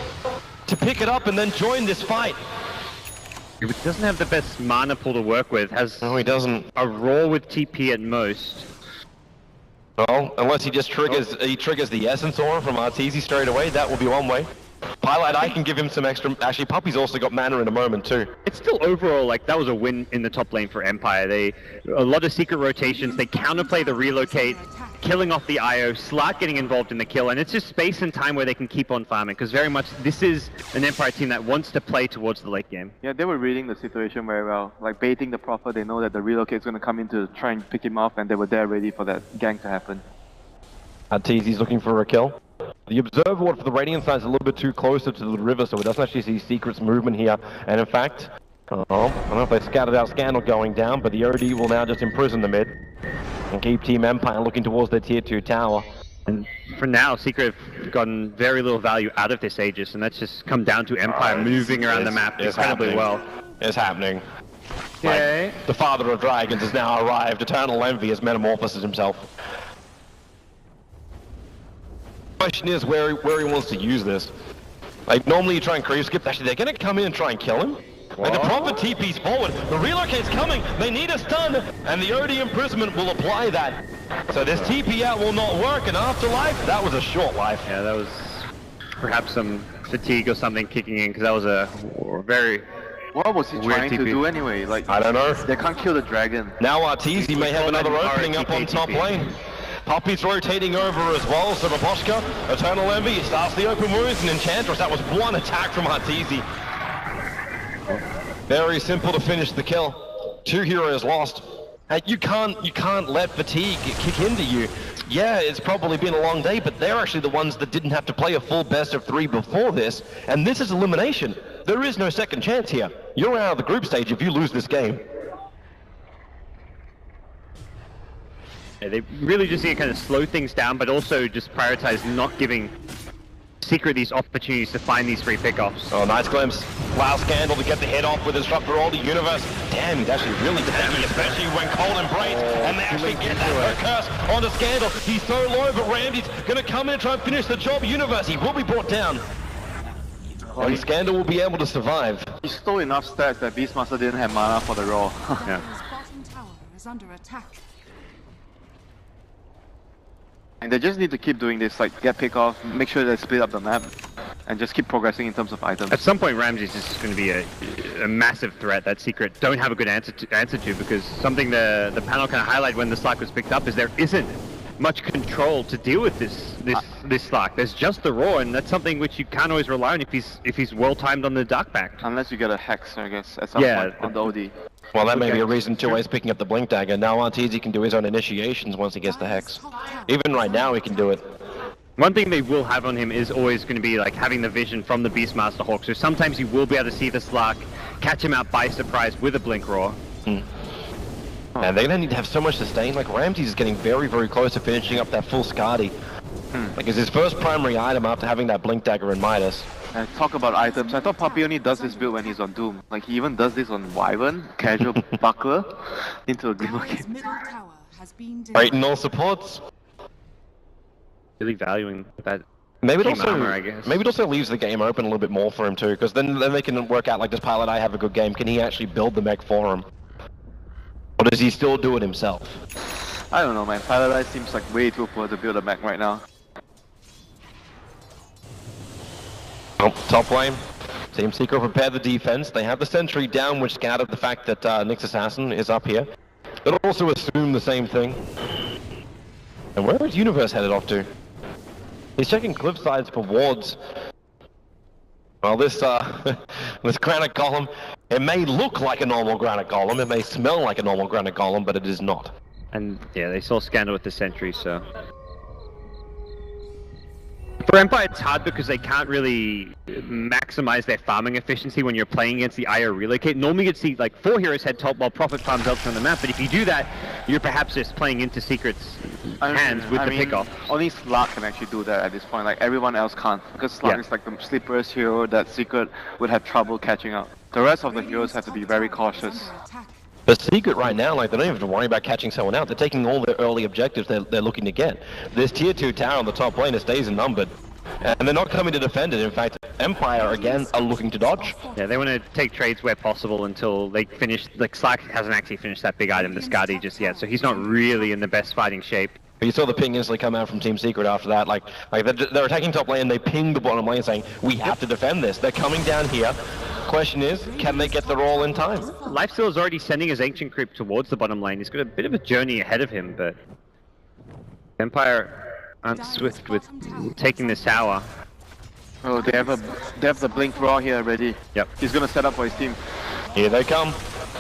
to pick it up and then join this fight. He doesn't have the best mana pool to work with. No, he doesn't. A roar with TP at most. Well, unless he just triggers the Essence Aura from Arteezy straight away, that will be one way. Pilot, I can give him some extra. Actually, Puppey's also got mana in a moment too. It's still overall, like, that was a win in the top lane for Empire. A lot of secret rotations, they counterplay the relocate, killing off the IO, Slark getting involved in the kill, and it's just space and time where they can keep on farming, because very much this is an Empire team that wants to play towards the late game. Yeah, they were reading the situation very well. Like baiting the Prophet, they know that the relocate's going to come in to try and pick him off, and they were there ready for that gank to happen. Arteezy's looking for a kill. The Observer Ward for the Radiant side is a little bit too closer to the river, so it doesn't actually see Secret's movement here. And in fact, I don't know if they scattered out Scandal going down, but the OD will now just imprison the mid and keep Team Empire looking towards their tier 2 tower. And for now, Secret have gotten very little value out of this Aegis, and that's just come down to Empire moving around the map incredibly well. It's happening. Okay. Like, the Father of Dragons has now arrived. Eternal Envy has metamorphosed himself. The question is where he wants to use this. Like, normally you try and creep skip. Actually, they're going to come in and try and kill him. Like, the Prophet TP's forward. The relocate's coming. They need a stun, and the OD imprisonment will apply that. So this TP out will not work, and Afterlife, that was a short life. Yeah, that was perhaps some fatigue or something kicking in, because that was a very... What was he Weird trying to TP. do anyway? Like, I don't know. they can't kill the dragon. Now Arteezy may have another call that opening up on TP. top lane. Poppy's rotating over as well, so Baboshka, Eternal Envy, starts the open wounds, and Enchantress, that was one attack from Arteezy. Very simple to finish the kill. 2 heroes lost. You can't let fatigue kick into you. Yeah, it's probably been a long day, but they're actually the ones that didn't have to play a full best of 3 before this, and this is elimination. There is no second chance here. You're out of the group stage if you lose this game. Yeah, they really just need to kind of slow things down, but also just prioritize not giving Secret these opportunities to find these free pickoffs. Oh, nice glimpse. Wow, Scandal to get the head off with Disrupt for all the universe. Damn, he's actually really damaged, especially when Cold embraced, and they actually get that curse onto Scandal. He's so low, but Randy's gonna come in and try and finish the job. Universe, he will be brought down. And Scandal will be able to survive. He stole enough stats that Beastmaster didn't have mana for the roll. Yeah. His bottom tower is under attack. And they just need to keep doing this, like get pick off, make sure they split up the map, and just keep progressing in terms of items. At some point, Ramsey's just going to be a massive threat that Secret don't have a good answer to, because something the panel kind of highlighted when the Slack was picked up is there isn't much control to deal with this Slack. There's just the Roar, and that's something which you can't always rely on if he's well timed on the Dark Pact. Unless you get a Hex, I guess, at some point on the OD. Well, that may be a reason too why he's picking up the Blink Dagger. Now Arteezy can do his own initiations once he gets the Hex. Even right now he can do it. One thing they will have on him is always going to be like having the vision from the Beastmaster Hawk, so sometimes you will be able to see the Slack, catch him out by surprise with a Blink Roar. And they're gonna need to have so much sustain. Like Ramsey's is getting very, very close to finishing up that full Skadi. Like it's his first primary item after having that Blink Dagger and Midas. And talk about items, I thought Poppy only does this build when he's on Doom. Like he even does this on Wyvern, casual buckler, into a Glimmer Dire's game. middle tower has been Right in all supports. Really valuing that. Maybe it Team also armor, I guess. maybe it also leaves the game open a little bit more for him too, because then they can work out like, does Pilot Eye have a good game? Can he actually build the mech for him? Or does he still do it himself? I don't know, man. Pilot Eye seems like way too poor to build a mech right now. Oh, top lane. Team Secret prepare the defense. They have the sentry down, which scattered the fact that Nyx Assassin is up here. They'll also assume the same thing. And where is Universe headed off to? He's checking cliff sides for wards. Well, this this granite golem, it may look like a normal granite golem, it may smell like a normal granite golem, but it is not. And yeah, they saw Scandal with the sentry, so... For Empire, it's hard because they can't really maximize their farming efficiency when you're playing against the IO relocate. Normally you'd see like 4 heroes head top while Prophet farms elsewhere on the map, but if you do that, you're perhaps just playing into Secret's hands with the pickoff. Only Slark can actually do that at this point, like everyone else can't, because Slark is like the sleeper's hero that Secret would have trouble catching up. The rest of the heroes have to be very cautious. But Secret right now, like, they don't even have to worry about catching someone out. They're taking all their early objectives they're looking to get. This tier 2 tower on the top lane is days numbered. And they're not coming to defend it. In fact, Empire, again, are looking to dodge. Yeah, they want to take trades where possible until they finish... Like, Slack hasn't actually finished that big item, the Skadi, just yet, so he's not really in the best fighting shape. But you saw the ping instantly come out from Team Secret after that. Like they're attacking top lane, they ping the bottom lane saying, we have to defend this. They're coming down here. Question is, can they get the roll in time? Lifesteal is already sending his Ancient Creep towards the bottom lane. He's got a bit of a journey ahead of him, but... Empire aren't swift with taking this tower. Oh, they have the Blink Raw here already. Yep. He's gonna set up for his team. Here they come.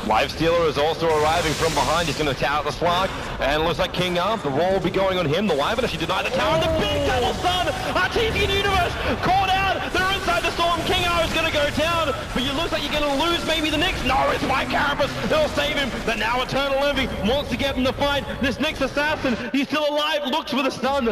Lifestealer is also arriving from behind. He's going to tower the Slug. And it looks like King Arm. The roll will be going on him. The Wyvern actually denied the tower. And the big double stun. Arteezy Universe caught out. They're inside the storm. King Arm is going to go down. But it looks like you're going to lose maybe the Nyx. No, it's White Carapace. They'll save him. But now Eternal Envy wants to get in the fight. This Nyx Assassin, he's still alive. Looks for the stun.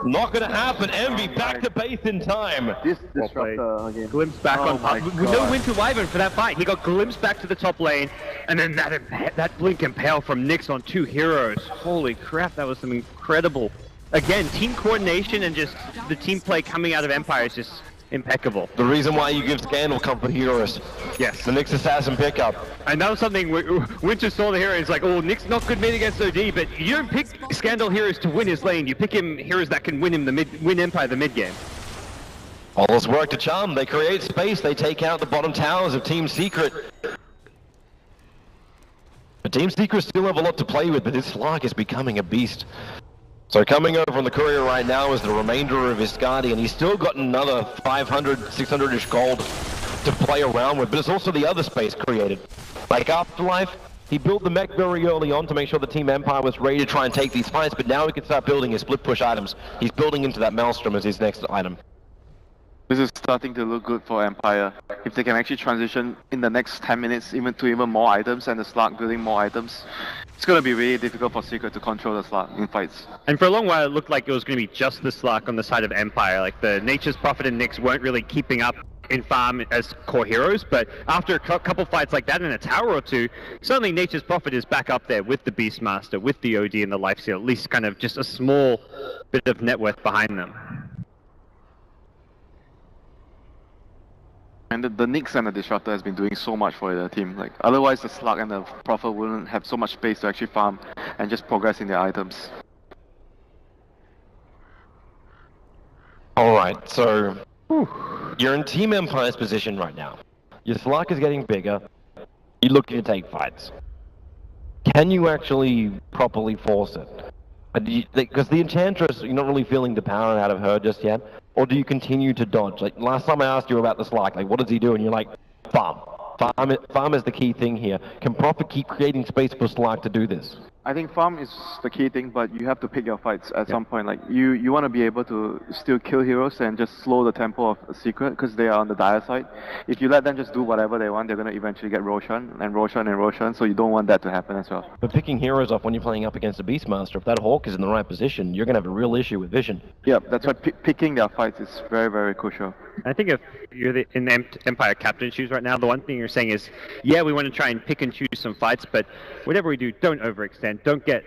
Not going to happen. Envy back to base in time. This disruptor again. Glimpse back on top. With no Winter Wyvern for that fight. He got glimpsed back to the top lane. And then that Blink Impale from Nyx on 2 heroes. Holy crap, that was some incredible... Again, team coordination and just the team play coming out of Empire is just impeccable. The reason why you give Scandal comfort heroes. Yes. The Nyx Assassin pickup. And that was something Winter saw the hero and he's like, oh, Nyx not good mid against OD, but you don't pick Scandal heroes to win his lane. You pick him heroes that can win him win Empire the mid game. All this work to charm. They create space. They take out the bottom towers of Team Secret. But Team Secret still have a lot to play with, but this Slark is becoming a beast. So coming over on the courier right now is the remainder of his Guardian. He's still got another 500, 600-ish gold to play around with, but it's also the other space created. Like Afterlife, he built the mech very early on to make sure the Team Empire was ready to try and take these fights, but now he can start building his split push items. He's building into that Maelstrom as his next item. This is starting to look good for Empire. If they can actually transition in the next 10 minutes even more items and the Slark building more items, it's going to be really difficult for Secret to control the Slark in fights. And for a long while it looked like it was going to be just the Slark on the side of Empire. Like the Nature's Prophet and Nyx weren't really keeping up in farm as core heroes, but after a couple fights like that in a tower or two, suddenly Nature's Prophet is back up there with the Beastmaster, with the OD and the Lifesteal, at least kind of just a small bit of net worth behind them. And the Nyx and the Disruptor has been doing so much for the team. Like otherwise, the Slark and the Prophet wouldn't have so much space to actually farm and just progress in their items. All right, so you're in Team Empire's position right now. Your Slark is getting bigger. You're looking to take fights. Can you actually properly force it? Because the Enchantress, you're not really feeling the power out of her just yet. Or do you continue to dodge? Like last time I asked you about the Slark, like what does he do? And you're like, farm. Farm is the key thing here. Can Prophet keep creating space for Slark to do this? I think farm is the key thing, but you have to pick your fights at some point. Like you want to be able to still kill heroes and just slow the tempo of Secret because they are on the dire side. If you let them just do whatever they want, they're going to eventually get Roshan and Roshan and Roshan, so you don't want that to happen as well. But picking heroes off when you're playing up against a Beastmaster, if that Hawk is in the right position, you're going to have a real issue with vision. Yeah, that's why picking their fights is very, very crucial. I think if you're in the Empire captain shoes right now, the one thing you're saying is, yeah, we want to try and pick and choose some fights, but whatever we do, don't overextend, don't get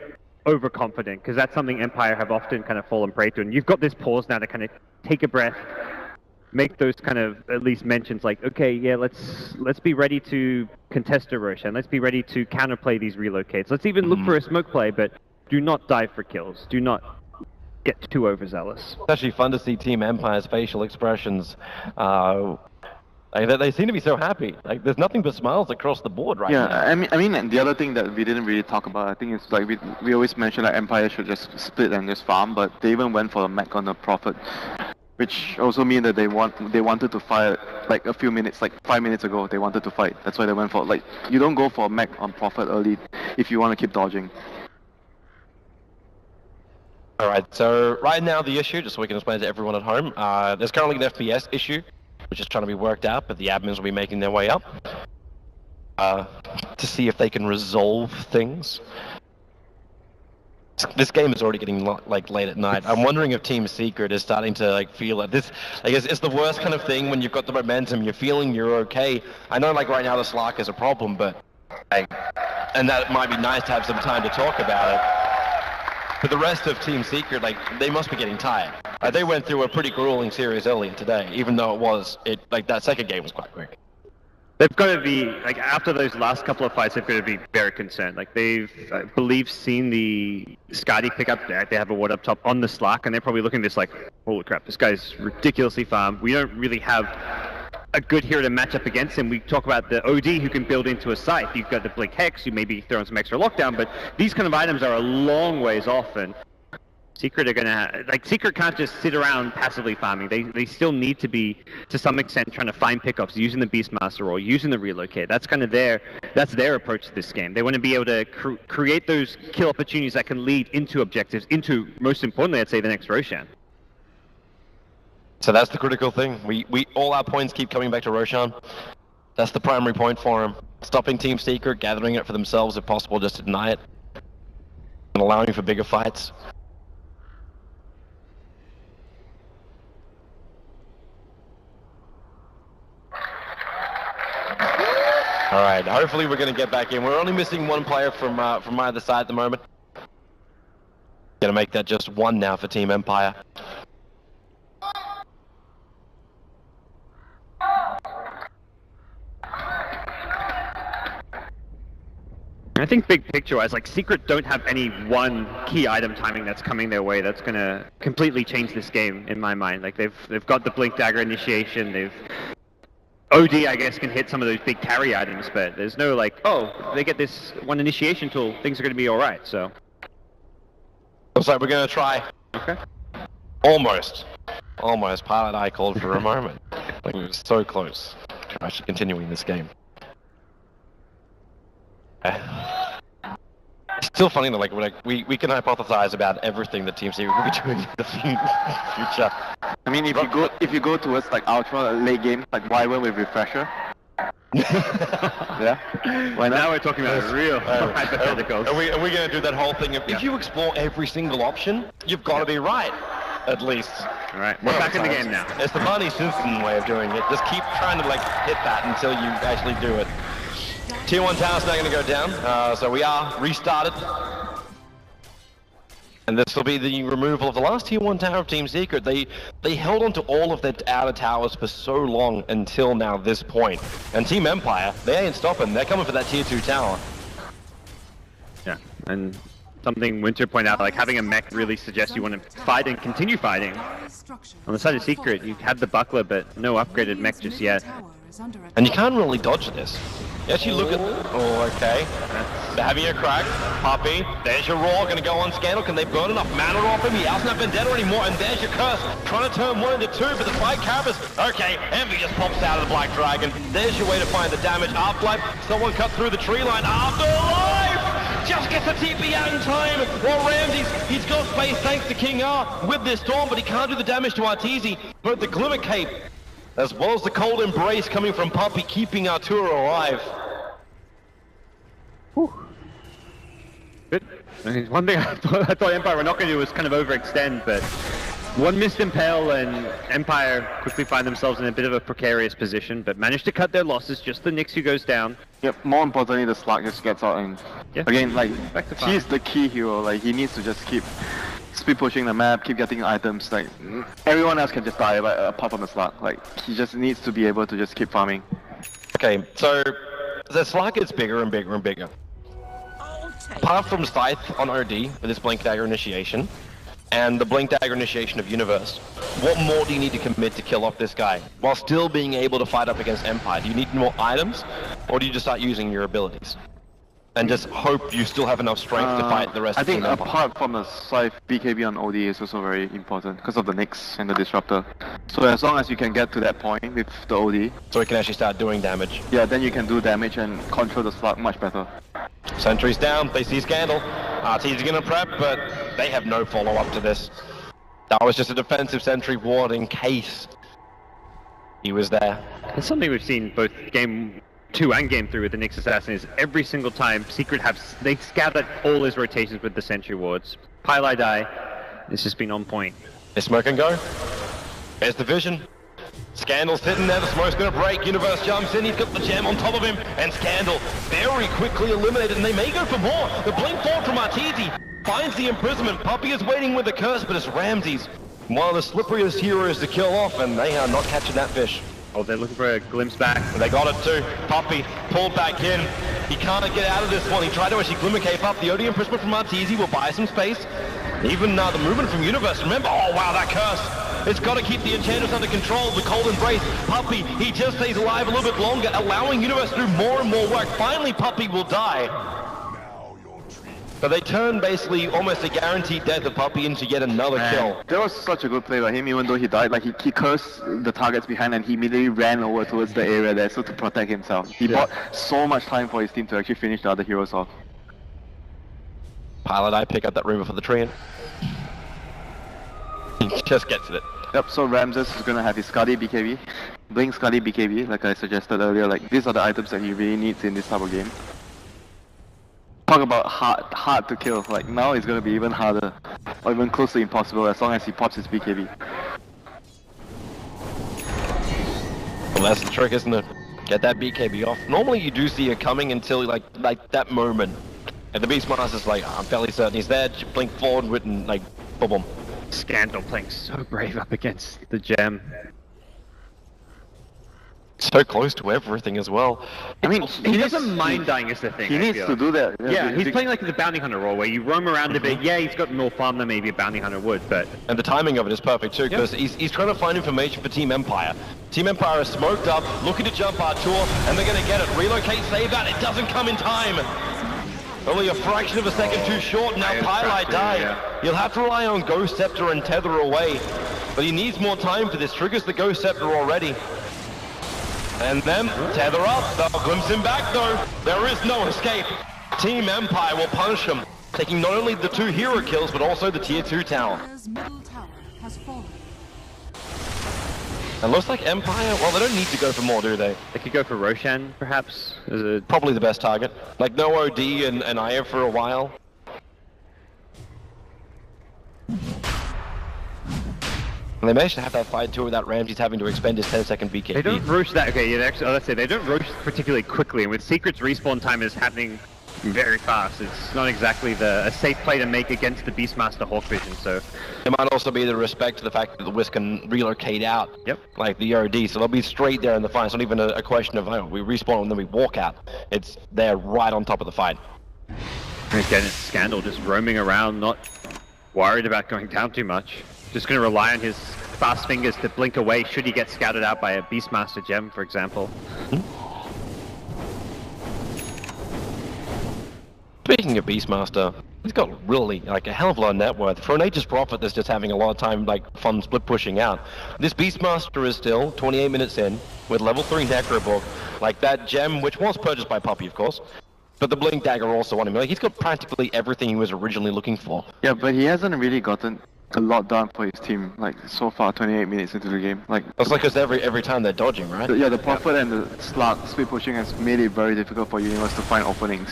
overconfident, because that's something Empire have often kind of fallen prey to. And you've got this pause now to kind of take a breath, make those kind of at least mentions like, okay, yeah, let's be ready to contest a Roshan, let's be ready to counterplay these relocates, let's even look for a smoke play, but do not dive for kills, do not get too overzealous. It's actually fun to see Team Empire's facial expressions. They seem to be so happy. Like there's nothing but smiles across the board right now. Yeah, I mean, and the other thing that we didn't really talk about, I think, is like we always mention that Empire should just split and just farm, but they even went for a mech on the Prophet, which also means that they wanted to fight like a few minutes, like 5 minutes ago. They wanted to fight. That's why they went for like you don't go for a mech on Prophet early if you want to keep dodging. Alright, so right now the issue, just so we can explain to everyone at home, there's currently an FPS issue, which is trying to be worked out, but the admins will be making their way up to see if they can resolve things. This game is already getting like late at night. I'm wondering if Team Secret is starting to like feel that this, I guess it's the worst kind of thing when you've got the momentum, you're feeling you're okay. I know like right now the Slark is a problem, but and that might be nice to have some time to talk about it. But the rest of Team Secret, like, they must be getting tired. They went through a pretty grueling series earlier today, even though like, that second game was quite quick. They've got to be, like, after those last couple of fights, they've got to be very concerned. Like, they've, I believe, seen the Skadi pick up, they have a ward up top on the Slark, and they're probably looking at this like, holy crap, this guy's ridiculously farmed. We don't really have a good hero to match up against him. We talk about the OD who can build into a scythe. You've got the Blink Hex, you maybe throw in some extra lockdown, but these kind of items are a long ways off, and Secret are gonna Secret can't just sit around passively farming. They still need to be, to some extent, trying to find pickups using the Beastmaster or using the relocate. That's kind of their approach to this game. They want to be able to create those kill opportunities that can lead into objectives, into, most importantly, I'd say, the next Roshan. So that's the critical thing. We all our points keep coming back to Roshan. That's the primary point for him. Stopping Team Secret, gathering it for themselves if possible, just to deny it, and allowing for bigger fights. All right, hopefully we're going to get back in. We're only missing one player from either side at the moment. Going to make that just one now for Team Empire. I think big picture-wise, like Secret don't have any one key item timing that's coming their way that's gonna completely change this game in my mind. Like they've got the Blink Dagger initiation, OD I guess can hit some of those big carry items, but there's no like, oh, they get this one initiation tool, things are gonna be alright, so. Looks like we're gonna try. Okay. Almost. Pilot Eye called for a moment. Like we were so close to actually continuing this game. It's still funny that we can hypothesize about everything that Team Secret will be doing in the future. I mean, if you go towards like ultra late game, like Wyvern with Refresher. Yeah. Why now we're talking about real hypotheticals. Are we going to do that whole thing of if you explore every single option, you've got to be right, at least. All right, we're back in the game now. It's the Barney Simpson way of doing it. Just keep trying to like hit that until you actually do it. Tier 1 tower's now going to go down, so we are restarted. And this will be the removal of the last Tier 1 tower of Team Secret. They held on to all of their outer towers for so long until now this point. And Team Empire, they ain't stopping. They're coming for that Tier 2 tower. Yeah, and something Winter pointed out, like having a mech really suggests you want to fight and continue fighting. On the side of Secret, you have the buckler, but no upgraded mech just yet. And you can't really dodge this. You actually look at... Oh, okay. They're having a crack. Puppy. There's your Raw. Gonna go on Scandal. Can they burn enough mana off him? He hasn't have Vendetta anymore. And there's your Curse. Trying to turn 1 into 2, but the 5 Carapace. Okay, Envy just pops out of the Black Dragon. There's your way to find the damage. Afterlife. Someone cut through the tree line. Afterlife! Just gets the TP out in time. While Ramses, he's got space thanks to King R with this Storm, but he can't do the damage to Arteezy. But the Glimmer Cape, as well as the Cold Embrace coming from Puppy, keeping Arturo alive. Whew. Good. I mean, one thing I thought Empire were not going to do was kind of overextend, but one missed Impale and Empire quickly find themselves in a bit of a precarious position, but managed to cut their losses. Just the Nyx who goes down. Yep, more importantly, the Slug just gets out and again, like, he's the key hero. Like, he needs to just keep speed pushing the map, keep getting items. Like, everyone else can just die, but apart from the Slug. Like, he just needs to be able to just keep farming. Okay, so the Slug gets bigger and bigger and bigger. Apart from Scythe on OD with his Blink Dagger initiation, and the Blink Dagger initiation of Universe, what more do you need to commit to kill off this guy, while still being able to fight up against Empire? Do you need more items, or do you just start using your abilities? And just hope you still have enough strength to fight the rest of the team? I think apart from the Scythe, BKB on OD is also very important, because of the Nyx and the Disruptor. So as long as you can get to that point with the OD... So you can actually start doing damage. Yeah, then you can do damage and control the Slug much better. Sentry's down, they see Scandal. RT's gonna prep, but they have no follow-up to this. That was just a defensive sentry ward in case he was there. It's something we've seen both Game 2 and Game 3 with the Nyx Assassin is every single time Secret they scattered all his rotations with the sentry wards. Pilot Eye, it's just been on point. Is Smoke and go? There's the vision. Scandal's sitting there, the smoke's gonna break, Universe jumps in, he's got the gem on top of him, and Scandal very quickly eliminated, and they may go for more. The blink forward from Arteezy finds the imprisonment. Puppy is waiting with the curse, but it's Ramses, one of the slipperiest heroes to kill off, and they are not catching that fish. Oh, they're looking for a glimpse back. They got it too. Puppy pulled back in. He can't get out of this one. He tried to actually Glimmer Cape up. The OD imprisonment from Arteezy will buy some space. Even the movement from Universe. Remember, oh wow, that curse. It's got to keep the Enchantress under control. The Cold Embrace. Puppy, he just stays alive a little bit longer, allowing Universe to do more and more work. Finally, Puppy will die. But they turn basically almost a guaranteed death of Puppy into yet another kill. That was such a good play by him, even though he died. Like, he cursed the targets behind and he immediately ran over towards the area there so to protect himself. He bought so much time for his team to actually finish the other heroes off. Pilot Eye pick up that Reaver for the Treant. He just gets it. Yep, so Ramses is gonna have his Skadi BKB. Blink Skadi BKB, like I suggested earlier. Like, these are the items that he really needs in this type of game. Talk about hard to kill. Like, now it's gonna be even harder, or even close to impossible as long as he pops his BKB. Well, that's the trick, isn't it? Get that BKB off. Normally you do see it coming until like that moment. And the Beastmaster's like, I'm fairly certain he's there, blink forward with and like, boom boom. Scandal playing so brave up against the gem. So close to everything as well. I mean, he doesn't mind dying is the thing. He needs to do that. Yeah, he's playing like the bounty hunter role where you roam around a bit. Yeah, he's got more farm than maybe a bounty hunter would, but... And the timing of it is perfect too, because he's trying to find information for Team Empire. Team Empire is smoked up, looking to jump our tour, and they're going to get it. Relocate, save that. It doesn't come in time. Only a fraction of a second too short. Now Pylite died. He'll have to rely on Ghost Scepter and tether away, but he needs more time for this. Triggers the Ghost Scepter already. And then, tether up, they'll glimpse him back though. There is no escape. Team Empire will punish him, taking not only the 2 hero kills, but also the tier 2 tower. Middle tower has fallen. And looks like Empire, well, they don't need to go for more, do they? They could go for Roshan, perhaps. Probably the best target. Like, no OD and Aya for a while. And they managed to have that fight too without Ramses having to expend his 10-second BKB. They don't rush that. Okay, yeah, actually, let's say they don't rush particularly quickly, and with Secret's respawn time is happening very fast. It's not exactly a safe play to make against the Beastmaster Hawk Vision. So it might also be the respect to the fact that the Wisp can relocate out. Yep. Like the OD, so they'll be straight there in the fight. It's not even a question of we respawn and then we walk out. It's they're right on top of the fight. And again, it's Scandal just roaming around, not worried about going down too much. Just going to rely on his fast fingers to blink away should he get scouted out by a Beastmaster gem, for example. Speaking of Beastmaster, he's got really like a hell of a lot of net worth. For an Aegis Prophet that's just having a lot of time like fun split pushing out, this Beastmaster is still 28 minutes in with level 3 Necro Book, like that gem which was purchased by Puppy of course, but the Blink Dagger also on him. Like he's got practically everything he was originally looking for. Yeah, but he hasn't really gotten a lot done for his team, like so far 28 minutes into the game. Like that's like because every time they're dodging, right? The Prophet and the Slug speed pushing has made it very difficult for Universe to find openings.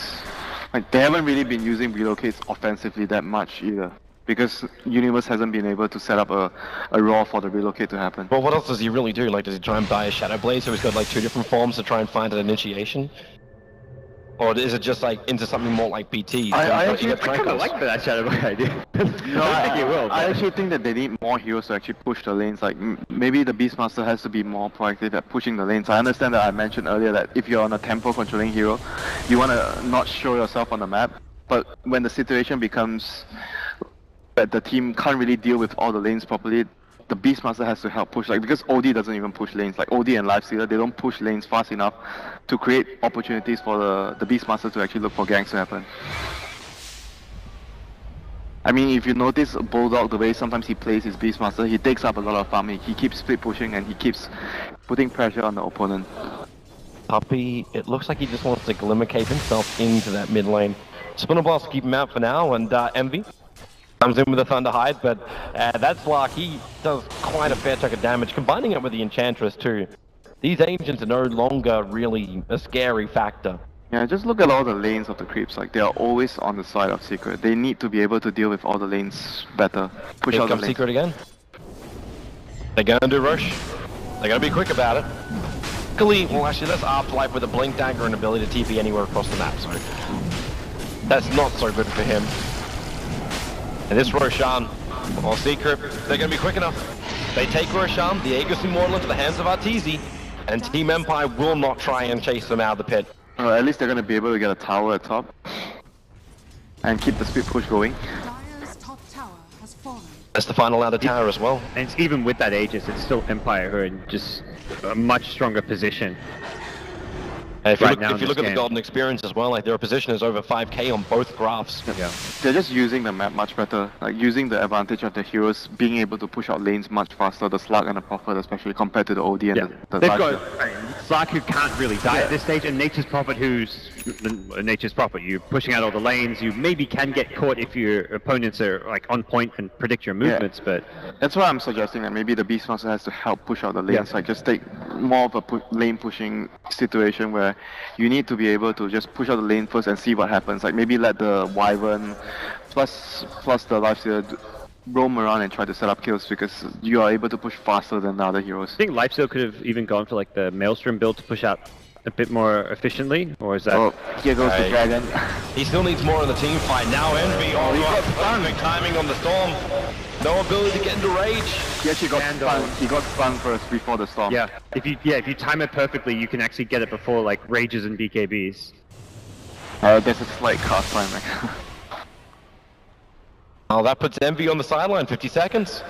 Like they haven't really been using relocates offensively that much either, because Universe hasn't been able to set up a roar for the relocate to happen. Well, what else does he really do? Like, does he try and buy a Shadow Blade so he's got like 2 different forms to try and find an initiation? Or is it just like into something more like PT? I kind of like that Shadow Blade idea. No, I think it will. I actually think that they need more heroes to actually push the lanes. Like maybe the Beastmaster has to be more proactive at pushing the lanes. I understand that I mentioned earlier that if you're on a tempo controlling hero, you want to not show yourself on the map. But when the situation becomes that the team can't really deal with all the lanes properly, the Beastmaster has to help push, like because OD doesn't even push lanes. Like OD and Lifestealer, they don't push lanes fast enough to create opportunities for the Beastmaster to actually look for ganks to happen. I mean, if you notice Bulldog, the way sometimes he plays his Beastmaster, he takes up a lot of farm. He keeps split pushing and he keeps putting pressure on the opponent. Puppy, it looks like he just wants to glimmer cape himself into that mid lane. Spinner Blast keep him out for now, and Envy comes in with a Thunder Hide, but that's like he does quite a fair chunk of damage, combining it with the Enchantress too. These Ancients are no longer really a scary factor. Yeah, just look at all the lanes of the creeps. Like they are always on the side of Secret. They need to be able to deal with all the lanes better. Push Here out the comes lanes. Secret again. They're gonna do rush. They're gonna be quick about it. Luckily, well actually that's Afterlife with a Blink Dagger and ability to TP anywhere across the map, so that's not so good for him. And this Roshan, or Secret, they're going to be quick enough. They take Roshan, the Aegis Immortal, into the hands of Arteezy, and Team Empire will not try and chase them out of the pit. At least they're going to be able to get a tower at top and keep the speed push going. Dire's top tower has fallen. That's the final outer tower as well. And it's, even with that Aegis, it's still Empire who are in just a much stronger position. If you look at the Golden Experience as well, like their position is over 5k on both graphs. Yeah. They're just using the map much better, like using the advantage of the heroes being able to push out lanes much faster, the Slug and the Prophet especially compared to the OD and the They've got Slug who can't really die at this stage, and Nature's Prophet who's Nature's Prophet. You're pushing out all the lanes, you maybe can get caught if your opponents are like on point and predict your movements, but... That's why I'm suggesting that maybe the Beastmaster has to help push out the lanes, like just take more of a lane pushing situation where you need to be able to just push out the lane first and see what happens. Like maybe let the Wyvern plus the Lifestealer roam around and try to set up kills, because you are able to push faster than the other heroes. I think Lifestealer could have even gone for like the Maelstrom build to push out a bit more efficiently, or is that... Oh, here goes the dragon. He still needs more in the team fight. Now Envy, perfect timing on the Storm. No ability to get into rage. He actually got spun. He got spun first before the storm. Yeah, if you time it perfectly, you can actually get it before like rages and BKBs. There's a slight cast time. Oh, that puts Envy on the sideline, 50 seconds.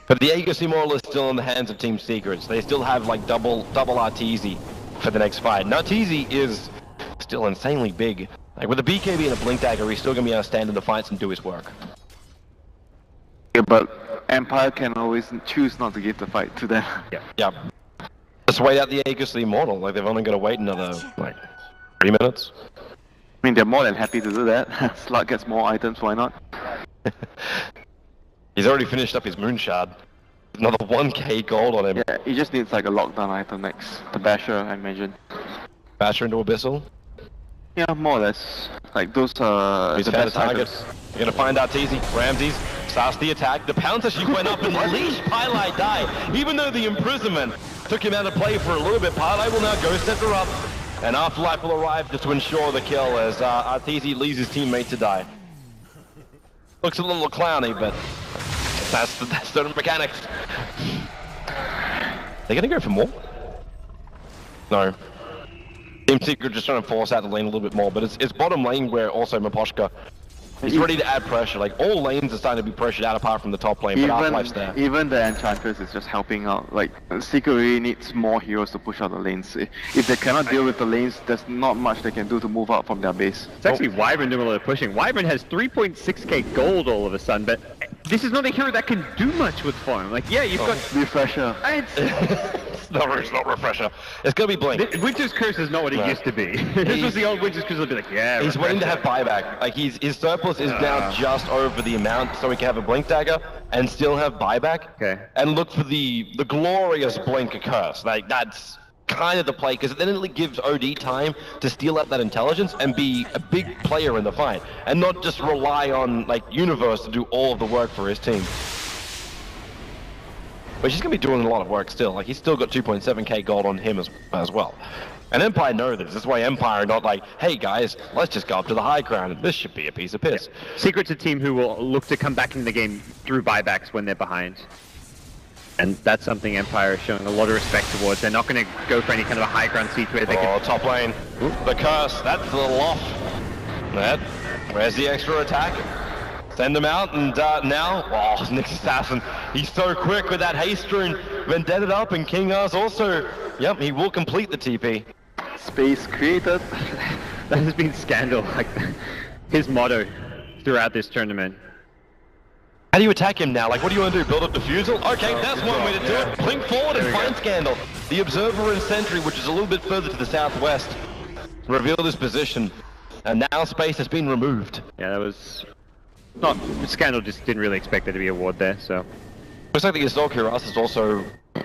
But the Aegis Immortal is still in the hands of Team Secrets. They still have like double Arteezy for the next fight. Now Arteezy is still insanely big. Like with a BKB and a Blink Dagger, he's still gonna be able to stand in the fights and do his work. Yeah, but Empire can always choose not to give the fight to them. Yeah. Just wait out the Aegis Immortal. Like they've only got to wait another like 3 minutes. I mean, they're more than happy to do that. Slug gets more items, why not? He's already finished up his Moonshard. Another 1k gold on him. Yeah, he just needs like a lockdown item next. The Basher, I imagine. Basher into Abyssal. Yeah, more or less. Like those He's the found a best target. items. You're gonna find Arteezy. Ramses starts the attack. The pounce actually went up and the leash Pylite died. Even though the imprisonment took him out of play for a little bit, Pylite will now go set her up. And Afterlife will arrive just to ensure the kill as Arteezy leaves his teammate to die. Looks a little clowny, but that's the mechanics. They're gonna go for more? No. Team Secret just trying to force out the lane a little bit more, but it's bottom lane where also Maposhka is ready to add pressure. Like all lanes are starting to be pressured out apart from the top lane, but Afterlife's there. Even the Enchantress is just helping out. Like Secret really needs more heroes to push out the lanes. If they cannot deal with the lanes, there's not much they can do to move out from their base. It's actually Wyvern doing a lot of pushing. Wyvern has 3.6k gold all of a sudden, but this is not a hero that can do much with farm. Like, yeah, you've got Refresher. It's not Refresher. It's gonna be Blink. Winter's Curse is not what it used to be. This was the old Winter's Curse. It'll be like, yeah. He's waiting to have buyback. Like his surplus is now just over the amount, so he can have a Blink Dagger and still have buyback. Okay. And look for the glorious Blink Curse. Like that's kind of the play, because then it gives OD time to steal out that intelligence and be a big player in the fight, and not just rely on like Universe to do all of the work for his team. But she's gonna be doing a lot of work still. Like he's still got 2.7k gold on him as well. And Empire know this. That's why Empire are not like, hey guys, let's just go up to the high ground. This should be a piece of piss. Yeah. Secret's a team who will look to come back into the game through buybacks when they're behind. And that's something Empire is showing a lot of respect towards. They're not going to go for any kind of a high ground siege where they can... top lane. The curse. That's a little off. Where's the extra attack? Send him out, and now... Oh, Nyx Assassin. He's so quick with that haste rune. Vendetta it up, and King Ars also... Yep, he will complete the TP. Space created. That has been Scandal. Like, his motto throughout this tournament. How do you attack him now? Like, what do you want to do? Build up defusal? Okay, that's one way to do it. Blink forward and find Scandal. The Observer and Sentry, which is a little bit further to the southwest, revealed his position. And now space has been removed. Yeah, that was... Not... Scandal just didn't really expect there to be a ward there, so... Looks like the Assault Cuirass is also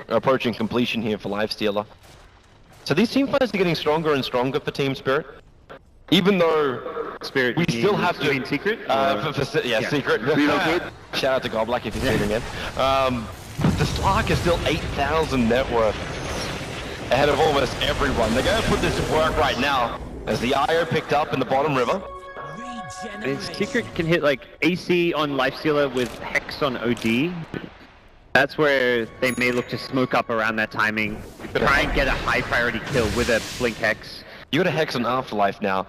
approaching completion here for Lifestealer. So these team fights are getting stronger and stronger for Team Spirit. Even though Spirit, we still have to... mean Secret? Yeah, Secret. Shout out to Godlike if you're tuning in. The Slark is still 8,000 net worth ahead of almost everyone. They're going to put this to work right now as the IO picked up in the bottom river. And Secret can hit like AC on Lifestealer with Hex on OD. That's where they may look to smoke up around that timing. Try and get a high priority kill with a Blink Hex. You got a Hex on Afterlife now.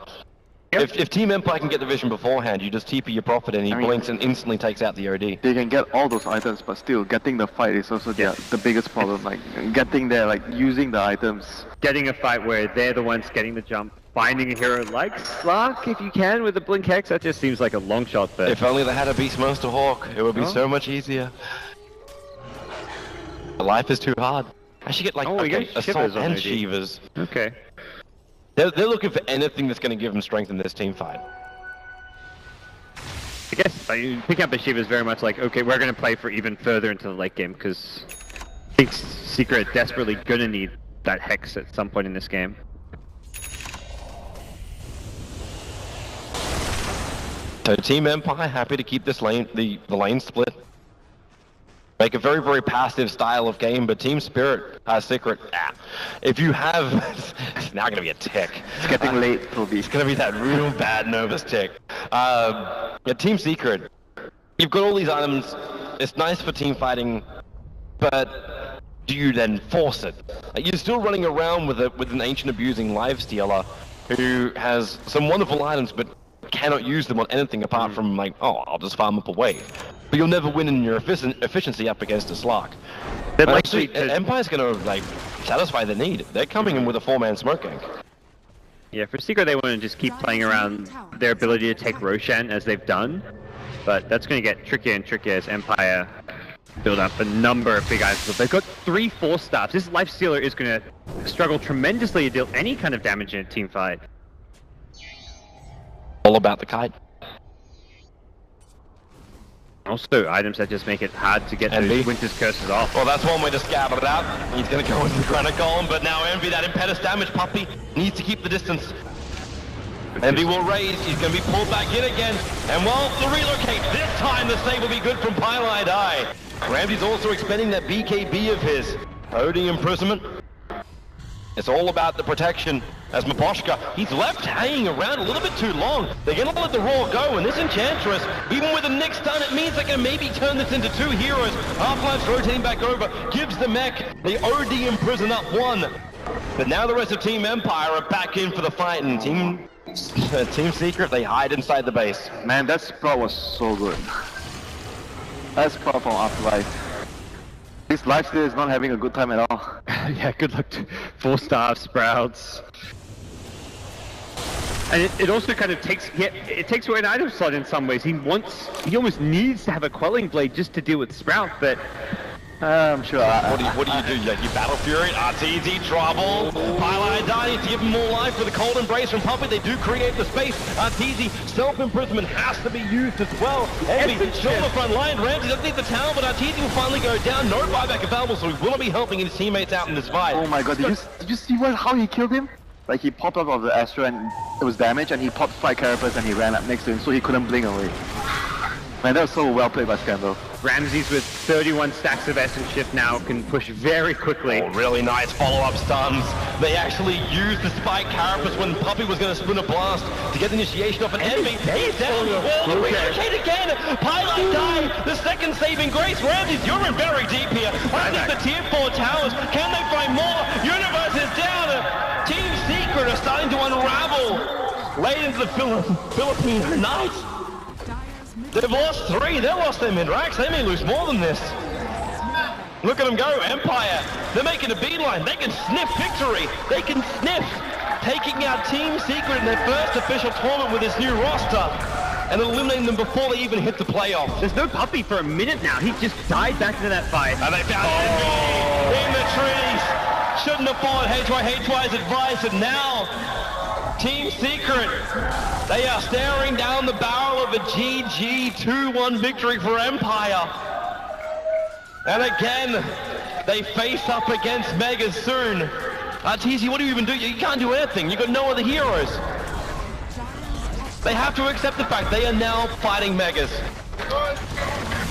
Yep. If Team Empire can get the vision beforehand, you just TP your Prophet and he blinks and instantly takes out the OD. They can get all those items, but still, getting the fight is also the biggest problem. Like, getting there, like, using the items. Getting a fight where they're the ones getting the jump. Finding a hero like Slark, if you can, with the Blink Hex, that just seems like a long shot, but... If only they had a Beastmaster Hawk, it would be so much easier. Life is too hard. I should get, like, Assault and Shivers. Okay. They're looking for anything that's going to give them strength in this team fight. I guess picking up a Shiva is very much like, okay, we're going to play for even further into the late game, because I think Secret desperately going to need that Hex at some point in this game. So Team Empire happy to keep this lane, the lane split. Make a very, very passive style of game, but Team Spirit, Secret, if you have, it's now going to be a tick. It's getting late, Toby. It's going to be that real bad nervous tick. Team Secret, You've got all these items, it's nice for team fighting, but do you then force it? Like, you're still running around with an ancient abusing lifestealer who has some wonderful items, but cannot use them on anything apart from like, oh, I'll just farm up a wave. But you'll never win in your efficiency up against a Slark. But actually, Empire's gonna like satisfy the need. They're coming in with a 4-man smoke gank. Yeah, for Secret they want to just keep playing around their ability to take Roshan as they've done. But that's going to get trickier and trickier as Empire build up a number of big items. They've got 3 4-stars. This Lifestealer is going to struggle tremendously to deal any kind of damage in a team fight. All about the kite. Also, items that just make it hard to get those Winter's Curses off. Well, that's one way to scab it out. He's going to go into the Granite Golem, but now Envy, that Impetus damage puppy, needs to keep the distance. Envy will raise, he's going to be pulled back in again. And well, the relocate, this time the save will be good from Pylite Eye. Ramsey's also expending that BKB of his. OD imprisonment. It's all about the protection as Maboshka, he's left hanging around a little bit too long. They're going to let the Roar go, and this Enchantress, even with a Nick stun, it means they can maybe turn this into 2 heroes. Half-Life's rotating back over, gives the mech, they OD imprison up 1. But now the rest of Team Empire are back in for the fight, and Team Secret, they hide inside the base. Man, that Sprout was so good. That Sprout from Afterlife. This Lifesteal is not having a good time at all. Yeah, good luck to 4-star Sprouts. And it also kind of takes, it takes away an item slot in some ways. He almost needs to have a Quelling Blade just to deal with Sprout, but I'm sure. What do you do? You Battle Fury, RTZ, Trouble, Pylite Die needs to give him more life with a Cold Embrace from Puppet. They do create the space. RTZ, self-imprisonment has to be used as well. Envy, still on the front line. Ramsey doesn't need the tower, but RTZ will finally go down. No buyback available, so he will not be helping his teammates out in this fight. Oh my god, did you see how he killed him? Like, he popped up of the Astro and it was damaged, and he popped 5 Carapace and he ran up next to him, so he couldn't blink away. Man, that was so well played by Scandal. Ramses with 31 stacks of Essence Shift now can push very quickly. Oh, really nice follow-up stuns. They actually used the Spike Carapace when Puppy was going to spin a blast to get the initiation off an Envy. He's down. Oh, relocate again. Pylite Die, the second saving grace. Ramses, you're in very deep here. I think the tier 4 towers, can they find more? Universe is down. Team Secret are starting to unravel late into the Philippine night. They've lost 3, they lost their mid-racks, they may lose more than this. Look at them go, Empire, they're making a beeline, they can sniff victory, they can sniff taking out Team Secret in their first official tournament with this new roster and eliminating them before they even hit the playoffs. There's no Puppy for a minute now, he just died back into that fight. And they found Envy in the trees, shouldn't have followed HY's advice, and now Team Secret, they are staring down the barrel of a GG 2-1 victory for Empire. And again, they face up against Megas soon. TZ, what do you even do? You can't do anything. You've got no other heroes. They have to accept the fact they are now fighting Megas.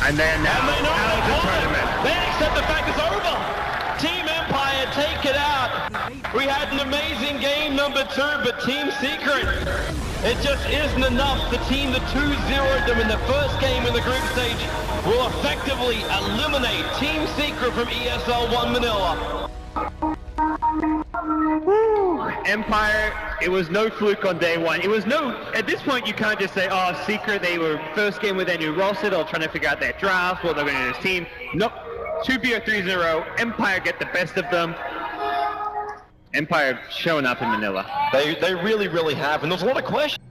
And they're now out of the tournament. They accept the fact it's over. Team Empire take it out. We had an amazing game number 2, but Team Secret, it just isn't enough. The team that 2-0'd them in the first game in the group stage will effectively eliminate Team Secret from ESL One Manila. Empire, it was no fluke on day 1. It was no, at this point you can't just say, oh, Secret, they were first game with their new roster, they're trying to figure out their draft, what they're going to do in this team. Nope. 2-0, 3-0, Empire get the best of them. Empire showing up in Manila. They really, really have, and there's a lot of questions.